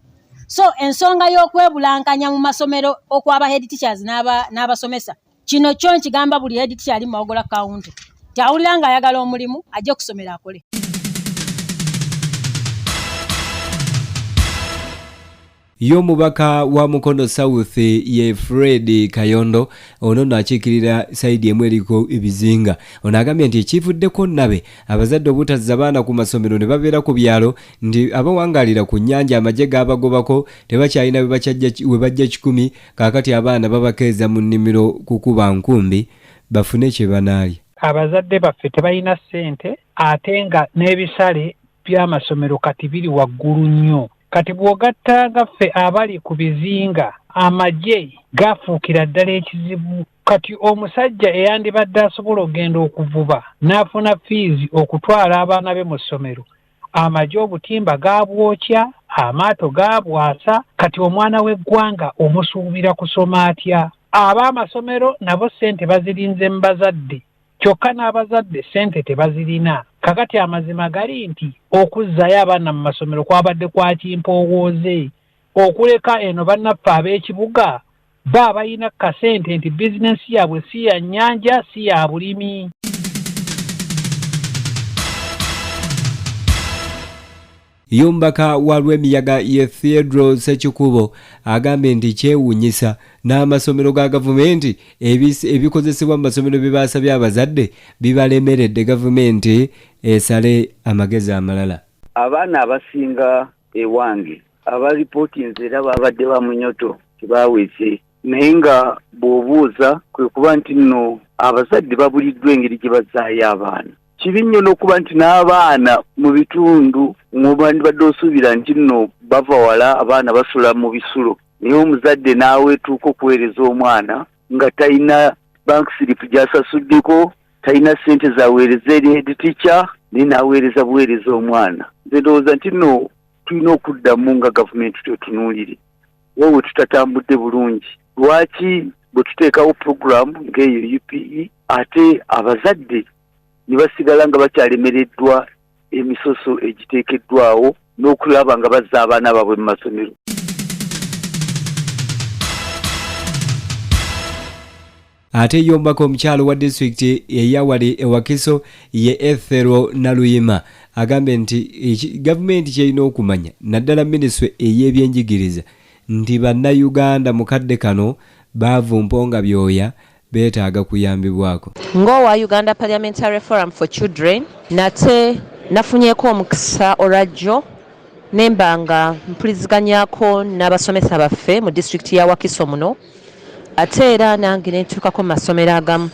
so ensonga y'okwebulankanya mu masomero okwaba head teachers n'abasomesa kino kyo nkigamba buli head teacher ali mu mawogola kawunti kyawulira ng'ayagala omulimu ajje kusomera akole.
y'omubaka wa Mukono South ye Fred Kayondo ono nakiikirira saidi emu eriko ebizinga ono agambye nti ekivuddeko nabe abazadde obutazza baana ku masomero ne babeera ku byalo nti abawangalira ku nnyanja amagye g'abagobako tebakyalina we bajja 10 kaakati abaana babakeeza mu nnimiro kukuba nkumbi bafune kye banaalya.
Abazadde baffe tebalina ssente ate nga n'ebisale by'amasomero kati biri waggulu nnyo. Kati bw'ogatta gaffe abali ku bizinga amagye gafuukira ddala ekizibu. Kati omusajja eyandibadde asobola okugenda okuvuba n'afuna fiizi okutwala abaana be mu ssomero amagye obutimba gaabwokya amaato gaabwasa kati omwana w'eggwanga omusuubira kusoma atya? Ab'amasomero nabo ssente bazirinze mu bazadde kyokka n'abazadde ssente tebazirina. Kakati amazima gali nti okuzzayo abaana mu masomero kwabadde kwa kimpowooze okuleka eno bannaffe ab'ekibuga ba balina kasente nti bizinensi yaabwe si ya nnyanja si ya bulimi.
Yombaka wa Lwemiyaga ye Theodore Sekikubo agambye nti kyewuunyisa n'amasomero ga gavumenti ebikozesebwa mu masomero bye baasabye abazadde bibalemeredde gavumenti esale amagezi amalala.
Abaana abasinga ewange abalipootinze era babadde ba munyoto tebaweese naye nga bw'obuuza kwe kuba nti nno abazadde babuliddwa engeri gye bazaayo abaana. Kibi nnyo n'okuba nti n'abaana mu bitundu mw'obandibadde osuubira nti nno bava wala abaana basula mu bisulo naye omuzadde n'aweetuuka okuweereza omwana nga talina bank slip gy'asasuddeko talina ssente zaweereza eri head teacher naye n'aweereza buweereza omwana. Nze ndowooza nti nno tulina okuddamu nga gavumenti twetunuulire wowe tutatambudde bulungi. Lwaki bwe tuteekawo puroguramu ng'eyo UPE ate abazadde ne basigala nga bakyalemereddwa emisoso egiteekeddwawo n'okulaba nga bazza abaana baabwe mu masomero.
Ate yombako omukyalo wa district eyawali ewakiso ye Ethero Naluyima agambe nti gavumenti kyerina okumanya naddala minisitule ey'ebyenjigiriza nti bannayuganda mukadde kano baavumponga byoya beetaaga kuyambibwako.
Ng'owa Uganda Parliamentary Forum for Children nate nafunyeeko omukisa olwajjo nemba nga mpuliziganyako n'abasomesa baffe mu disitulikiti ya Wakiso muno ate era nange nentuukako mu masomero agamu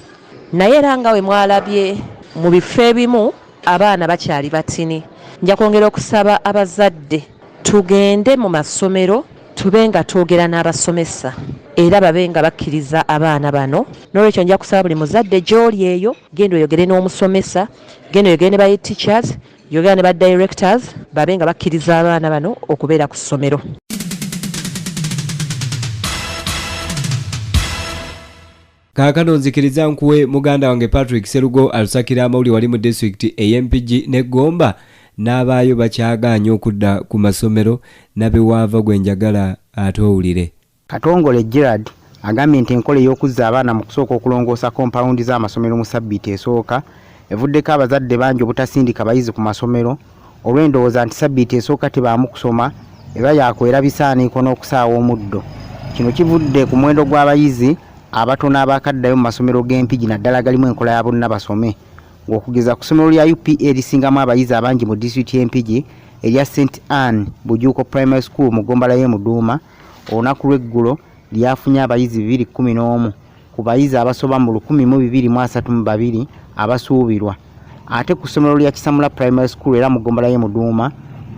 naye era nga we mwalabye mu bifo ebimu abaana bakyali batini. Nja kwongera okusaba abazadde tugende mu masomero tube nga twogera n'abasomesa era babe nga bakkiriza abaana bano. N'olwekyo nja kusaba buli muzadde gy'oli eyo genda oyogere n'omusomesa genda oyogere ne ba teachers yogera ne ba directors babe nga bakkiriza abaana bano okubeera ku ssomero.
Kaakano nzikiriza nkuwe muganda wange Patrick Serugo alusakira amawuli wali mu district EMPG ne Gomba n'abaayo bakyagaanya okudda ku masomero nabewaava gwe njagala atowulire.
Katongole Gerard agambye nti enkola ey'okuzza abaana mu kusooka okulongoosa kompawundi z'amasomero mu sabbiiti esooka evuddeko abazadde bangi obutasindika bayizi ku masomero olw'endowooza nti sabbiiti esooka tebaamu kusoma eba yakwera bisaaniiko n'okusaawa omuddo. Kino kivudde ku muwendo gw'abayizi abatono abakaddayo mu masomero g'empigi naddala galimu enkola ya bonna basome. Ng'okugeza ku ssomero lya UPA erisingamu abayizi abangi mu disitulikiti y'empigi erya St Anne Bujuuko Primary School mu ggombala y'e Muduuma, olunaku lw'eggulo lyafunye abayizi 211 ku bayizi abasoba mu 1232 abasuubirwa. Ate ku ssomero lya Kisamula Primary School era mu ggombala y'e Muduuma,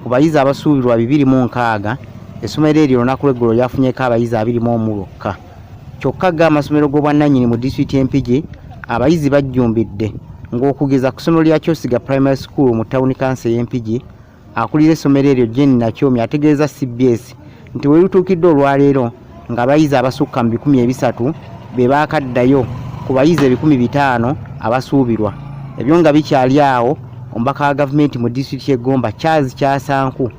ku bayizi abasuubirwa 206, essomero eryo olunaku lw'eggulo lyafunyeko abayizi 21 bokka. Kyokka amasomero g'obwannannyini mu disitulikiti y'empigi abayizi bajjumbidde, ng'okugeza ku ssomero lya Kyosiga Primary School mu tawuni kansi y'empigi, akulira essomero eryo Jane Nakyomi ategeeza CBS nti we lutuukidde olwaleero ng'abayizi abasukka mu 300 be baakaddayo ku bayizi 500 abasuubirwa. Ebyo nga bikyali awo, omubaka wa gavumenti mu disitulikiti y'e Gomba Charles Kyasanku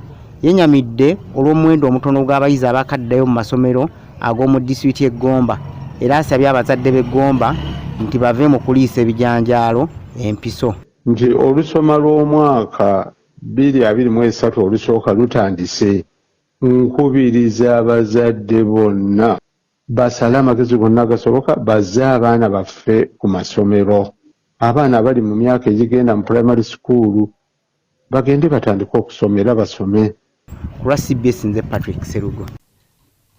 yenyamidde olw'omuwendo omutono gw'abayizi abakaddayo mu masomero ag'omu disitulikiti y'e Gomba, era asabye abazadde b'e Gomba nti bave mu kuliisa ebijanjaalo empiso.
Nti olusoma lw'omwaka 2023 olusooka lutandise, nkubiriza abazadde bonna basale amagezi gonna agasoboka bazze abaana baffe ku masomero. Abaana abali mu myaka egigenda mu primary school bagende batandike okusomera basome.
Ku CBS nze Patrick Serugo.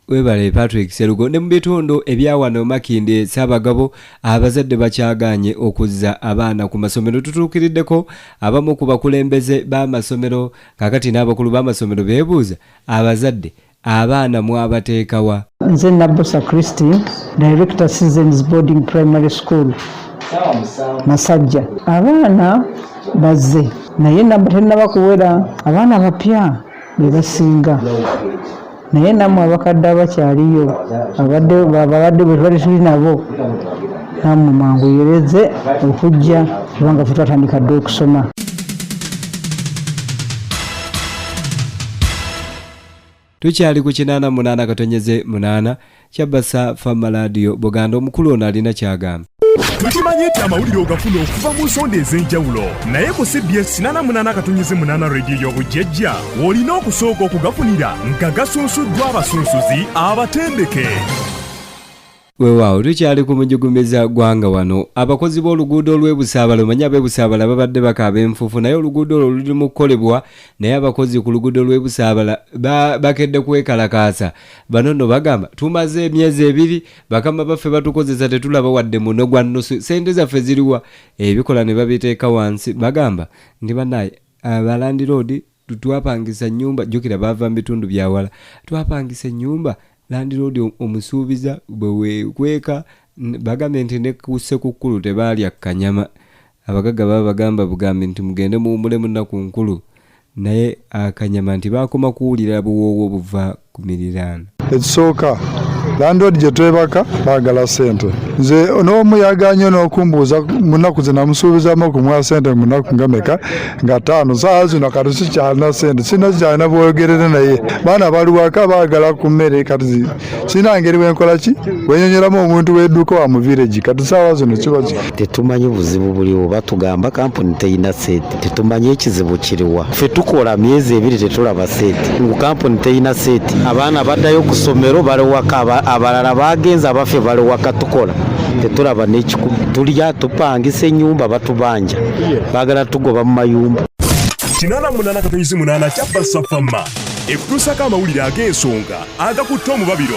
Webale Patrick Serugo. Ne mu bitundu ebyawano Makindye Ssaabagabo abazadde bakyagaanye okuzza abaana ku masomero. Tutuukiriddeko abamu ku bakulembeze b'amasomero kakati n'abakulu b'amasomero beebuuza abazadde abaana mwabateekawa.
Nze Nabusa Christy, Director Seasons Boarding Primary School Masajja. Abaana bazze naye tennaba kuwera, abaana bapya be basinga, naye nammwe abakadde abakyaliyo abadde bwe tubadde tuli nabo nammwe mwanguyereze okujja kubanga ffe twatandika dde okusoma.
Tukyali ku 88.8 Kyabasa Fama Radio Buganda. Omukulu ono alina kyagamba.
Tukimanyi nti amawulire ogafuna okuva mu nsonda ez'enjawulo, naye ku CBS 88.8 radio y'obujjajja olina okusooka okugafunira nga gasunsuddwa abasunsuzi abatendeke.
Weewaawo tukyali ku mujugumiza gwanga wano. Abakozi b'oluguudo olw'ebusaabala, omanyi ab'ebusaabala babadde bakaaba enfuufu, naye oluguudo olwo luli mu kukolebwa, naye abakozi ku luguudo olw'ebusaabala bakedde kwekalakaasa. Bano nno bagamba tumaze emyezi 2 bakama baffe batukozesa tetulaba wadde muno gwa nnusu, sente zaffe ziriwa? Ebikola ne babiteeka wansi. Bagamba ndi bannaye abalandi road twapangisa nnyumba, jjukira baava mu bitundu byawala, twapangisa ennyumba landlord omusuubiza bwe wekweka bagambe nti ne ku Ssekukkulu tebaalya kanyama. Abagagga bagamba bugambe nti mugende muwummule munnaku nkulu, naye akanyama nti baakoma kuwulira buwoowo buva ku miriraano.
Ekisooka landlord gye twebaka baagala ssente. Nze n'omu yaganye n'okumbuuza mu nnaku ze namusuubizamu okumuwa ssente mu nnaku nga meka nga 5. Saa zino kati sikyalina ssente, sina kyalina bwogerere naye baana bali waka baagala ku mmere, kati sina ngeri wenkola ki wenyonyeramu omuntu w'edduuka wa mu village. Kati saawa zino kiba ki
tetumanyi buzibu buliwo, batugamba kampuni teyina ssente, tetumanyi ekizibu kiriwa. Ffe tukola myezi 2 tetulaba ssente, ngu kampuni teyina ssente, abaana baddayo ku ssomero bali waka, abalala bagenze abaffe bali waka tukola tetulaba n'ekikulu. Tulya tupangisa ennyumba batubanja baagala tugoba mu mayumba.
88.8 Kyabasa Fama ekutuusako amawulire ag'ensonga agakutte omubabiro.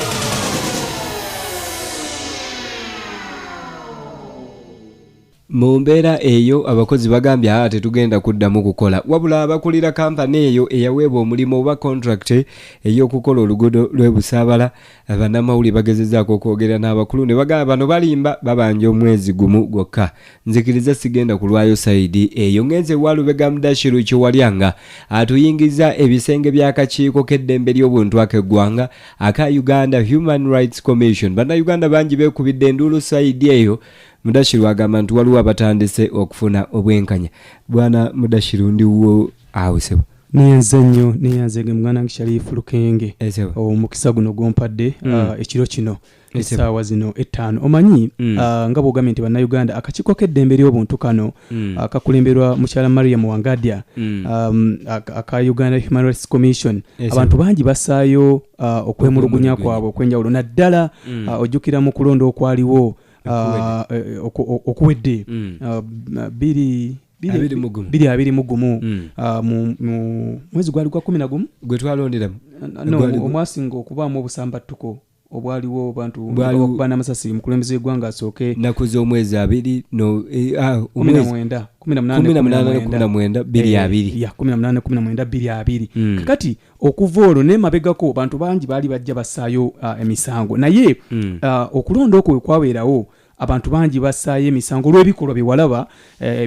Mu mbeera eyo abakozi bagambye tetugenda kuddamu kukola, wabula abakulira kampani eyo eyaweebwa omulimu oba contract ey'okukola oluguudo lw'ebusaabala, bannamawulire bagezezzaako okwogera n'abakulu ne bagamba bano balimba babanja omwezi gumu gwokka. Nzikiriza sigenda kulwayo sayidi eyo. Ngenze Walubega Mudashiru Kiwalyanga atuyingiza ebisenge by'akakiiko k'eddembe ly'obuntu ak'eggwanga aka Uganda Human Rights Commission. Bannayuganda bangi beekubidde enduulu sayidi eyo. Mudashiru agamba nti waliwo abatandise okufuna obwenkanya. Bwana Mudashiru ndiwo awusebo.
Niyanze nnyo niyanzege mwana Sharif Lukenge omukisa guno gompadde ekiro kino essaawa zino 5 omanyi nga bwogambye nti bannayuganda akakiiko k'eddembe ly'obuntu kano akakulemberwa mukyala Mariam Wangadya aka Uganda Human Rights Commission abantu bangi basaayo okwemulugunya kwabwe okwenjawulo naddala ojjukira mu kulonda okwaliwo okuwedde 2021 mu mwezi gwali gwa 11
gwe twalondera
omwasinga okubaamu obusambattuko obwaliwo abantu bana masasi mukulembeze gwanga asooke
nakuze omwezi 2
18 kakati okuva olwo n'emabegako abantu bangi baali bajja basaayo emisango naye okulonda okwo kwabeerawo abantu bangi basaayo emisango olw'ebikolwa byewalaba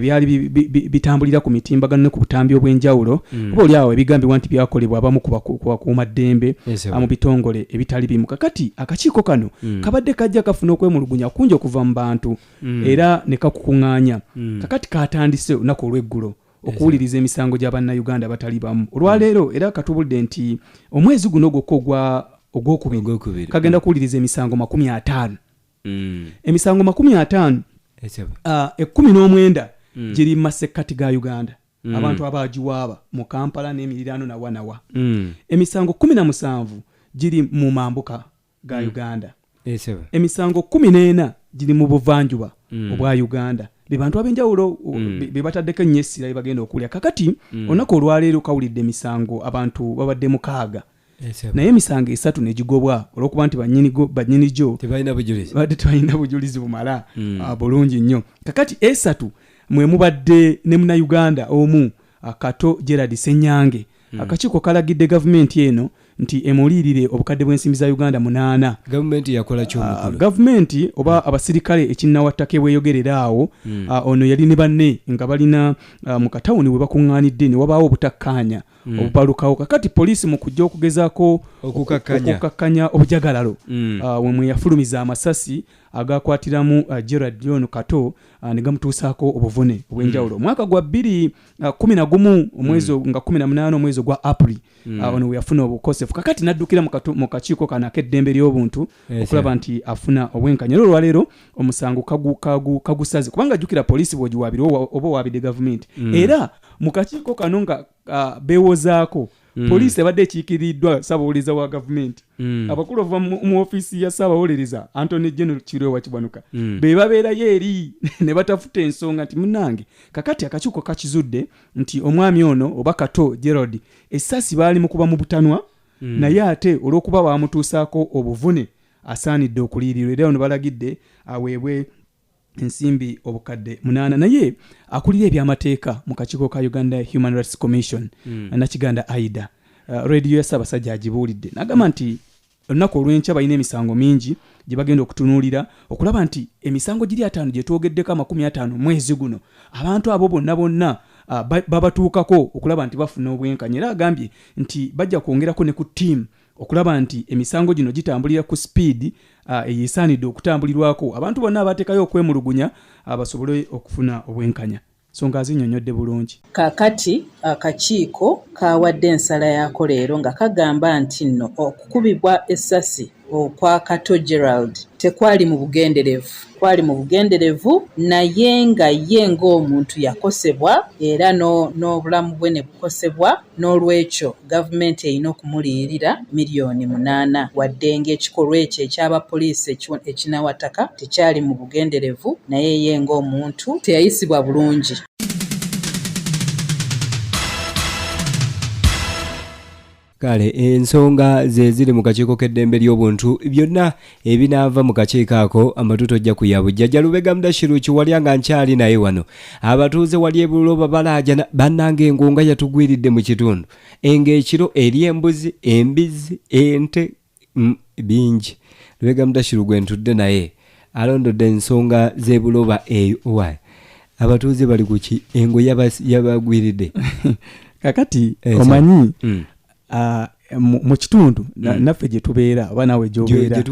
byali bitambulira ku mitimbagano ne ku butambi obw'enjawulo oba oliawo ebigambibwa nti byakolebwa abamu ku bakuumaddembe mu bitongole ebitali bimu kakati akakiiko kano kabadde kajja kafuna okwemulugunya kungi okuva mu bantu era ne kakukuŋŋaanya kakati katandise olunaku olw'eggulo okuwuliriza emisango gy'abannayuganda batali bamu olwaleero era katubudde nti omwezi guno gwokka ogwokubiri kagenda kuwuliriza emisango 50 emisango 50 19 giri mu masekkati ga Uganda abantu abagiwaaba mu Kampala n'emiriraano nawa emisango 17 giri mu mambuka ga Uganda emisango 14 giri mu buvanjuba obwa Uganda bebantu abenjawulo bebataddeko nnyo essira bagenda okulya kakati olunaku olwaleero kawulidde emisango abantu babadde mukaaga naye emisango 3 negigobwa olwokuba nti bannyinijo tebalina bujulizi bumala bulungi nnyo kakati 3 mwe mubadde ne Munnayuganda omu Kato Gerard Senyange akakiiko kalagidde gavumenti eno nti emuliirire obukadde bw'ensimbi za Uganda 8
gavumenti yakola ky'omukulu
gavumenti oba abasirikale ekinnawattake bweyogerera awo ono yali ne banne nga balina mu katawuni bwe bakuŋŋaanidde ne wabaawo obutakkaanya obubalukawo kakati poliisi mu kujja okugezaako okukakkanya obujagalalo wemwe yafulumiza amasasi agakwatiramu Gerard John Kato ne gamutuusaako obuvune obw'enjawulo omwaka gwa 2011 omwezi nga 18 omwezi gwa April ono we yafuna obukosefu kakati naddukira mu kakiiko kana ak'eddembe ly'obuntu okulaba nti afuna obwenkanya olwaleero omusango kagusaze kubanga jjukira poliisi bw'ogiwaabire oba owaabidde gavumenti era mu kakiiko kano nga beewozaako poliisi ebadde ekiikiriddwa ssaabawolereza wa gavumenti abakulu bava mu ofiisi ya ssaabawolereza Anthony General Kirwa Kibanuka be babeerayo eri ne batafuta ensonga nti munnange kakati akakiiko kakizudde nti omwami ono oba Kato Gerald essasi baali mu kuba mu butanwa naye ate olw'okuba bamutuusaako obuvune asaanidde okuliirirwa era ono balagidde aweebwe ensimbi obukadde 8 naye akulira ebyamateeka mu kakiiko ka Uganda Human Rights Commission nakiganda AIDA radio ya Ssaabasajja agibuulidde n'agamba nti olunaku olw'enkya balina emisango mingi gye bagenda okutunuulira okulaba nti emisango giri 5 gye twogeddeko 50 mwezi guno abantu abo bonna babatuukako okulaba nti bafuna obwenkanya era agambye nti bajja kwongerako ne ku ttiimu okulaba nti emisango gino gitambulira ku speed eyisaanidde okutambulirwako abantu bonna abateekayo okwemulugunya basobole okufuna obwenkanya songa azinnyonnyodde bulungi
kakati akakiiko kawadde ensala yaako leero nga kagamba nti nno okukubibwa essasi okwa Kato Gerald tekwali mu bugenderevu kwali mu bugenderevu naye nga ye ng'omuntu yakosebwa era n'obulamu bwe ne bukosebwa n'olwekyo gavumenti erina okumuliyirira $8,000,000 wadde ng'ekikolwa ekyo ekyabapoliisi ekinawattaka tekyali mu bugenderevu naye ye ng'omuntu teyayisibwa bulungi.
kale ensonga ze ziri mu kakiiko k'eddembe ly'obuntu byonna ebinaava mu kakiiko ako amatu tojja kuyabujja Jalubega Mudashiru Kiwalya nga nkyali naye wano abatuuze wali ebuloba balaajana bannange engonga yatugwiridde mu kitundu eng'ekiro eri embuzi embizi ente bingi Lubega Mudashiru gwe ntudde naye alondodde ensonga z'ebuloba eyo abatuuze bali ku ki engo yabagwiridde
kakati omanyi mu kitundu naffe gye tubeera oba naawe gy'obeera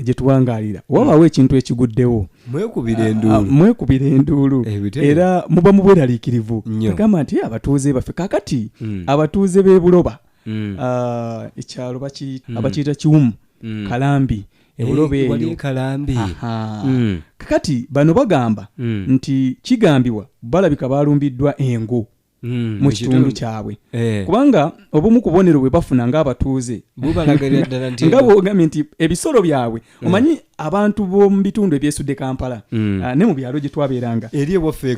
gye tuwangalira wabaawo ekintu ekiguddewo mwekubira enduulu era muba mu bweraliikirivu agamba nti abatuuze baffe kakati abatuuze b'e Buloba ekyalo abakiyita Kiwumu Kalambi ebuloba eyo kakati bano bagamba nti kigambibwa balabika balumbiddwa engo mu kitundu kyabwe kubanga obumu kubonero bwe bafuna ng'abatuuze nga bwogambye nti ebisolo byabwe omanyi abantu b'omu bitundu ebyesudde Kampala ne mu byalo gye twabeeranga
eri ewaffe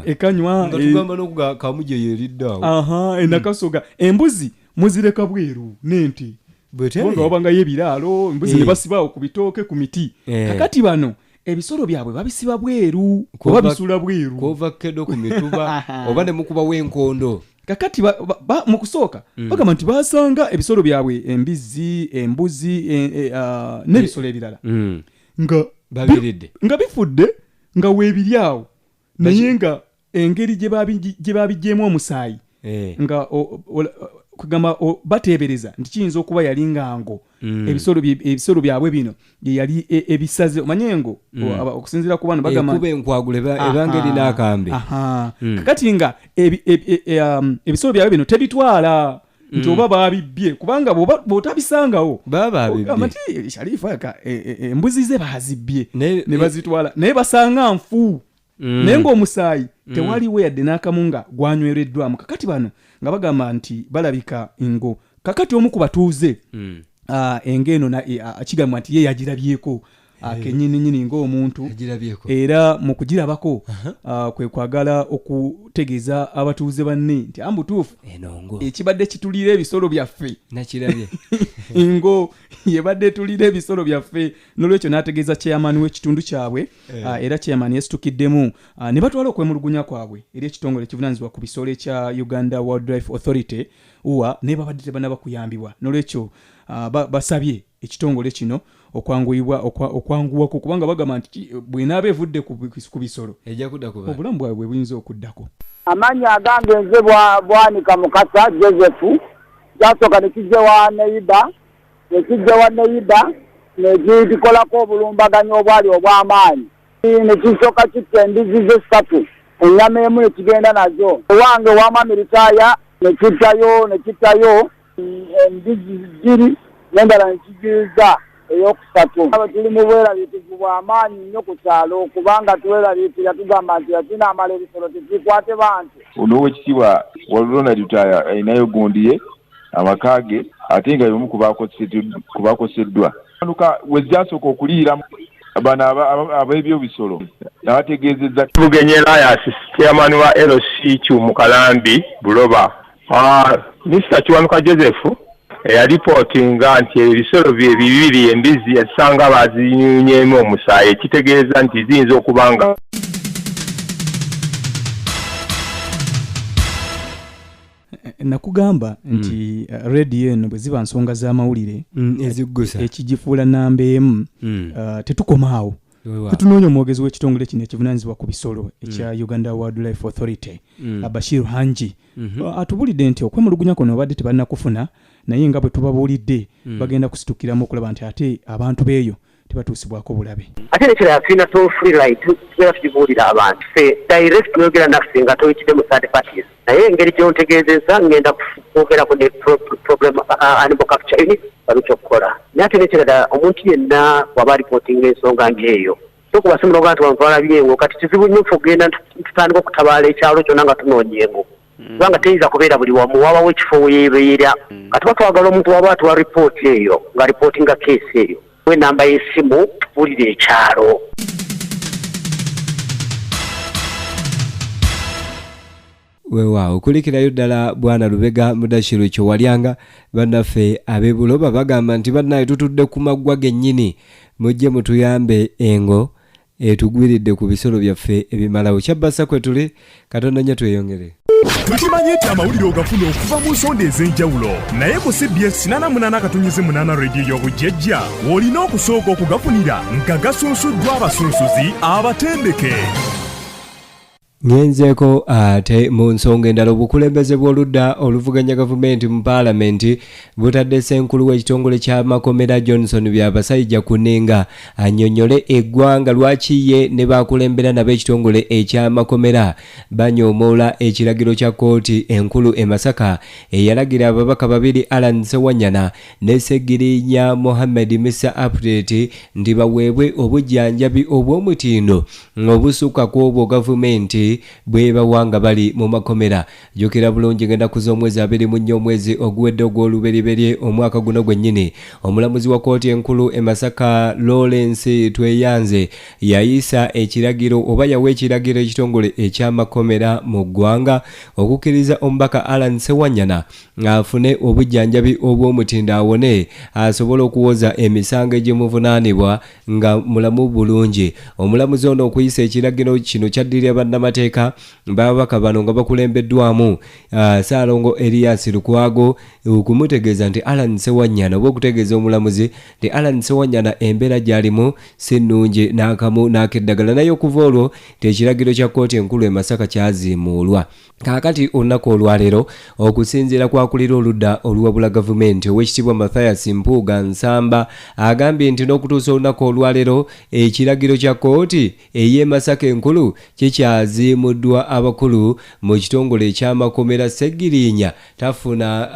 ekanywa nga tugamba n'okugaakamu gye yeeriddeawo enakasoga embuzi muzireka bweru n'ente nga wabangayo ebiraalo embuzi ne basibaawo ku bitooke ku miti kakati bano ebisolo byabwe babisiba bweru oba bisula bweru kova kedo ku mituba oba ne mukuba w'enkondo
kakati mu kusooka bagamba nti basanga ebisolo byabwe embizi embuzi n'ebisolo ebirala nga bifudde nga weebiryawo naye nga engeri gye babiggyemu omusaayi nga kugamba bateebereza nti kiyinza okuba yali ngango ebisolo byabwe bino yali ebisaze omanye ngo okusinziira ku bano bagamba
kuba enkwagula ebanga erina akambe
kakati nga ebisolo byabwe bino tebitwala nti oba babibbye kubanga bw'otabisangawo nti Sharifu embuzi ze bazibbye ne bazitwala naye basanga nfu naye ng'omusaayi tewaliwo yadde n'akamu nga gwanywereddwamu kakati bano nga bagamba nti balabika ngo kakati omu ku batuuze engeno kigamba nti ye yagirabyeko kenyininyini ng'omuntu era mu kugirabako kwe kwagala okutegeeza abatuuze banne nti ambutuufu ekibadde kitulira ebisolo byaffe
nakirabye
ngo yebadde tulira ebisolo byaffe n'olwekyo n'ategeeza chairman w'ekitundu kyabwe era chairman yesitukiddemu ne batwala okwemulugunya kwabwe eri ekitongole ekivunaanyizibwa ku bisolo ekya Uganda Wildlife Authority naye babadde tebanaba kuyambibwa n'olwekyo basabye ekitongole kino okwanguwako kubanga bagamba nti bw'enaaba evudde ku bisolo obulamu bwabwe buyinza okuddako.
Amannya agange nze Bwanika Mukasa Joseph kyasooka ne kijja wa Neiba ne gikolako obulumbaganyo obwali obw'amaanyi ne kisooka kitta embizi ze 3 ennyama emu ne kigenda nazo owange w'amamilitaaya ne kittayo embizi 2 n'endala ne kigiriza eyokusatu tuli mu bweraliikirivu bw'amaanyi nnyo ku kyalo kubanga tweraliikira tugamba nti yakinaamala ebisolo tekikwate bantu.
Ono ow'ekitiibwa Walulona Lutaya ayinayo gundiye amakaage ate nga y'omu ku baakoseddwa. We gyasooka okuliira bano ab'ebyobisolo n'abategeezezza
Bugenyi Elias chairman wa LC mu Kalambi Buloba. Mr. Kiwanuka Joseph yalipotinga nti ebisolo bye bibiri embizi yasanga bazinyunyemu omusaayi ekitegeeza nti ziyinza okubanga
nakugamba nti radio eno bwe ziba nsonga z'amawulire ekigifuula namba emu tetukomaawo tutunoonya omwogezi w'ekitongole kino ekivunaanyizibwa ku bisolo ekya Uganda Wildlife Authority Bashir Hanji atubulidde nti okwemulugunya kuno obadde tebannakufuna naye nga bwe tubabuulidde bagenda kusitukiramu okulaba nti ate abantu beeyo tebatuusibwako bulabe.
Ate nekirala tulina toll free line tubeera tukibuulira abantu ffe direct noyogera naffe nga toyitidde mu third parties naye engeri gyontegeezezza ngenda kwogerako ne problem animal capture unit balutya okukola naye ate nekirala omuntu yenna waba reporting ensonga ng'eyo tokubasomera oga nti wantwalabye engo kati kizibu nnyo ffe okugenda tutandika okutabaala ekyalo kyonna nga tunoonya engo kubanga teyinza kubeera buli wamu wabawo ekifo weyebeera nga tuba twagala omuntu waba atuwa ripooti eyo nga ripootinga keesi eyo enamba y'essimu tubuulire ekyalo.
Weewaawo okulikirayo ddala Bwana Lubega Mudashiru ekyo walyanga bannaffe ab'e Buloba bagamba nti bannaye tutudde ku maggwa gennyini mujje mutuyambe engo etugwiridde ku bisolo byaffe ebimalawo. Kyabbasa kwe tuli Katonda nnyo tweyongere.
Tukimanyi nti amawulire ogafuna okuva mu nsonda ez'enjawulo naye ku CBS 88.8 rediyo y'obujjajja olina okusooka okugafunira nga gasunsuddwa abasunsuzi abatendeke.
Ngenzeeko ate mu nsonga endala obukulembeze bw'oludda oluvuganya gavumenti mu paalamenti butadde ssenkulu w'ekitongole ky'amakomera Johnson Byabasajja kuninga annyonnyole eggwanga lwaki ye ne bakulembera nabo ekitongole eky'amakomera banyoomoola ekiragiro kya kkooti enkulu e Masaka eyalagira ababaka babiri Alan Sewanyana ne Segirinya Mohammed Mr. Update nti baweebwe obujjanjabi obw'omutindo obusukka ku obwo gavumenti bwe bawanga bali mu makomera. Jukira bulungi ng'ennaku z'omwezi 24 omwezi oguwedde ogw'olubereberye omwaka guno gwennyini omulamuzi wa kkooti enkulu e Masaka Lawrence Tweyanze yayisa ekiragiro oba yawa ekiragiro ekitongole eky'amakomera mu ggwanga okukkiriza omubaka Alan Sewanyana afune obujjanjabi obw'omutindo awone asobole okuwoza emisango egimuvunaanibwa nga mulamu bulungi. Omulamuzi ono okuyisa ekiragiro kino kyaddirira bannamateeka babaka bano nga bakulembeddwamu Ssaalongo Elias Lukwago okumutegeeza nti Alan Sewanyana oba okutegeeza omulamuzi nti Alan Sewanyana embeera gy'alimu si nnungi n'akamu n'akeddagala naye okuva olwo tekiragiro kya kkooti enkulu e Masaka kyaziimuulwa. Kaakati olunaku olwaleero okusinziira kwakulira oludda oluwabula gavumenti ow'ekitiibwa Mathias Mpuuga Nsamba agambye nti n'okutuusa olunaku olwaleero ekiragiro kya kkooti ey'e Masaka enkulu kikyaziimuddwa abakulu mu kitongole eky'amakomera Segirinya tafuna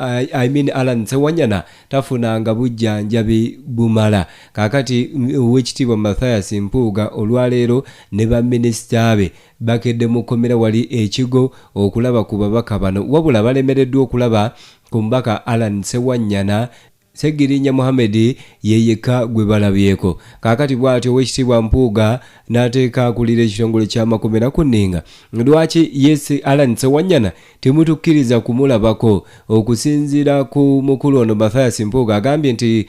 Alan Sewanyana tafunanga bujjanjabi bumala. Kaakati ow'ekitiibwa Mathias Mpuuga olwaleero ne baminisita be bakedde mu kkomera wali ekigo okulaba ku babaka bano wabula balemereddwa okulaba ku mbaka Alan Sewanyana Segirinya Mohammed yeyeka gwe balabyeko. Kaakati bw'atyo ow'ekitiibwa Mpuuga n'ateeka akulira ekitongole ky'amakomera kuninga lwaki yesi Alan Sewanyana temutukkiriza kumulabako. Okusinziira ku mukulu ono Mathias Mpuuga agambye nti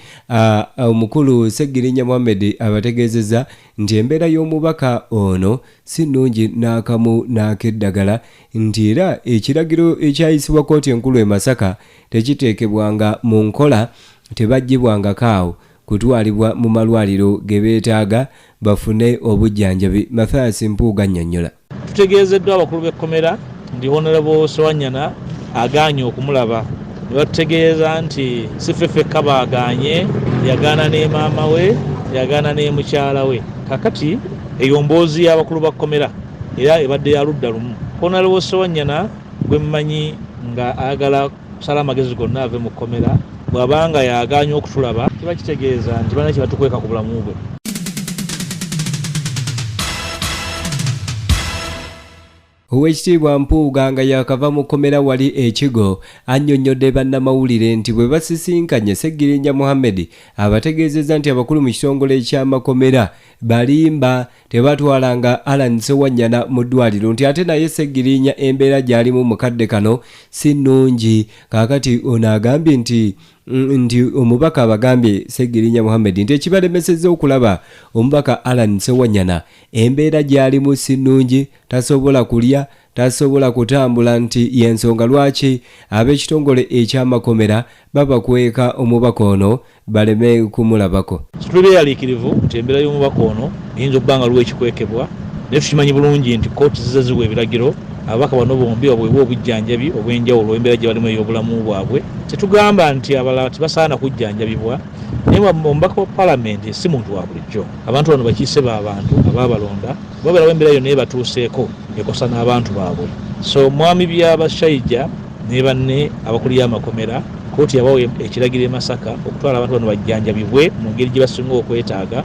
omukulu Segirinya Mohammed abategeezezza nti embeera y'omubaka ono si nnungi n'akamu n'akeddagala nti era ekiragiro ekyayisibwa kkooti enkulu e Masaka tekiteekebwanga mu nkola tebaggyibwangako awo kutwalibwa mu malwaliro ge beetaaga bafune obujjanjabi. Mathias Mpuuga annyonnyola.
Tutegeezeddwa abakulu b'ekkomera ndi Honorable Sewanyana agaanye okumulaba ne batutegeeza nti si ffeffekka baagaanye yagaana ne maama we yagaana ne mukyala we. Kakati eyo mboozi y'abakulu ba kkomera era ebadde ya ludda lumu. Honorable Sewanyana gwe mmanyi nga ayagala kusala amagezi gonna ave mu kkomera bw'abanga yagaanye okutulaba kiba kitegeeza nti bana kibatukweka ku bulamu bwe.
Ow'ekitiibwa Mpuuga nga yakava mu kkomera wali ekigo annyonnyodde bannamawulire nti bwe basisinkanye Segirinya Mohammed abategeezezza nti abakulu mu kitongole eky'amakomera balimba tebatwalanga Alan Sewanyana mu ddwaliro nti ate naye Segirinya embeera gy'alimu mukadde kano si nnungi. Kaakati ono agambye nti omubaka abagambye Segirinya Mohammed nti ekibalemesezza okulaba omubaka Alan Sewanyana embeera gy'alimu si nnungi tasobola kulya tasobola kutambula nti y'ensonga lwaki ab'ekitongole eky'amakomera babakweka omubaka ono baleme kumulabako.
Kituleyaliikirivu nti embeera y'omubaka ono eyinza okuba nga lw'ekikwekebwa naye tukimanyi bulungi nti kkooti zizze ziwa ebiragiro ababaka bano bombi baweebwa obujjanjabi obw'enjawulo embeera gye balimu ey'obulamu bwabwe. Tetugamba nti abalala tebasaana kujjanjabibwa naye omubaka wa paalamenti si muntu wa bulijjo. Abantu bano bakiise b'abantu abaabalonda babeerawo embeera yonna ebatuuseeko ekosa n'abantu baabwe. So mwami Byabasajja ne banne abakulu y'amakomera kkooti yabawa ekiragiro e Masaka okutwala abantu bano bajjanjabibwe mu ngeri gye basinga okwetaaga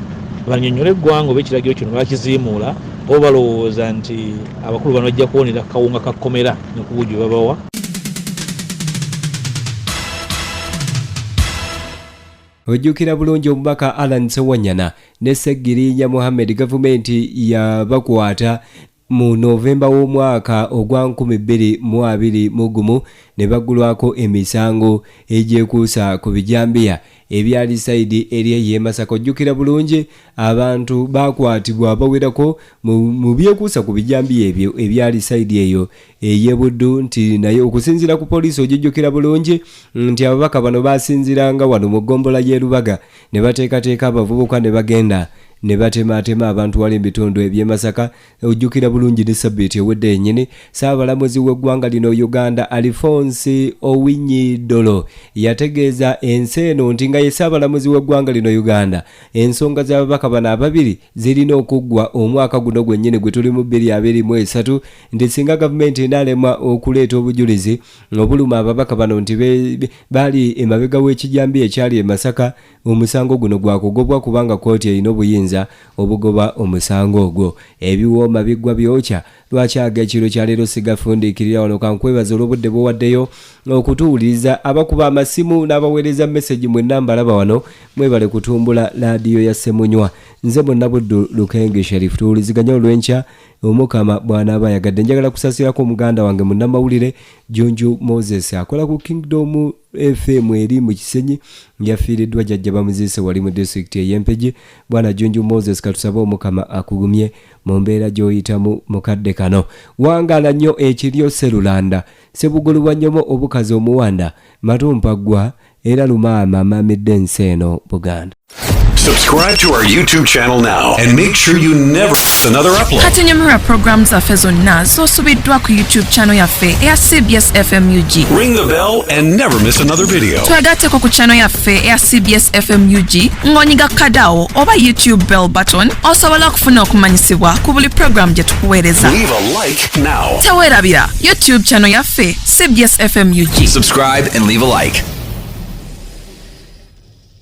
bannyonnyola eggwanga oba ekiragiro kino bakiziimuula oba balowooza nti abakulu bano bajja kuwonera kawunga ka kkomera ne ku bujju babawa.
Ojjukira bulungi omubaka Alan Sewanyana ne Segirinya Mohammed gavumenti yabakwata mu Novemba w'omwaka ogwa 2021 ne baggulwako emisango egyekuusa ku bijambiya ebyali saidi eri y'e Masaka. Ojjukira bulungi abantu bakwatibwa bawerako mu byekuusa ku bijambiya ebyo ebyali saidi eyo ey'e Buddu nti naye okusinziira ku poliisi ojjukira bulungi nti ababaka bano basinziranga wano mu ggombola y'e Lubaga ne bateekateeka abavubuka ne bagenda ne batematema abantu wali ebitundu eby'e Masaka. Ojjukira bulungi ne Sabbiiti ewedde yennyini Ssaabalamuzi w'eggwanga lino Uganda Alphonse Owinyi Dolo yategeeza ensi eno nti nga ye Ssaabalamuzi w'eggwanga lino Uganda ensonga z'ababaka bano ababiri zirina okuggwa omwaka guno gwennyini gwe tuli mu 2023 nti singa gavumenti enaalemwa okuleeta obujulizi obuluma ababaka bano nti baali emabega w'ekijambi ekyali e Masaka omusango guno gwakugobwa kubanga kooti erina obuyinza obugoba omusango ogwo. Ebiwooma biggwa byokya lwakyaga ekiro kya leero sigafundiikirira wano kankwebaza olw'obudde bw'owaddeyo okutuwuliriza abakuba amasimu n'abaweereza message mwenna mbalaba wano mwebale kutumbula laadiyo ya Ssemunywa. Nze bonna Buddu Lukenge Sharif tuwuliziganya olw'enkya omukama bw'anaaba yagadde. Njagala kusasirako omuganda wange munnamawulire Junju Moses akola ku Kingdom FM eri mu Kisenyi yafiiriddwa jjajja bamuziise wali mu district ey'Empigi. Bwana Junju Moses katusaba omukama akugumye mu mbeera gy'oyitamu mukadde kano. Wangala nnyo ekiryo Sserulanda Sebugulu nnyomo obukazi omuwanda matumpaggwa era lumaama amamidde ensi eno Buganda.
Subscribe to our YouTube channel now and make sure you never miss another upload.
Katunyumira programs zaffe zonna z'osubiddwa ku YouTube channel yaffe eya CBS FMUG.
Ring the bell and never miss another video.
Twagatteko ku channel yaffe eya CBS FMUG ng'onyiga kadawo oba YouTube bell button osobola okufuna okumanyisibwa ku buli program gye tukuweereza.
Leave a like now.
Teweerabira YouTube channel yaffe CBS FMUG.
Subscribe and leave a like.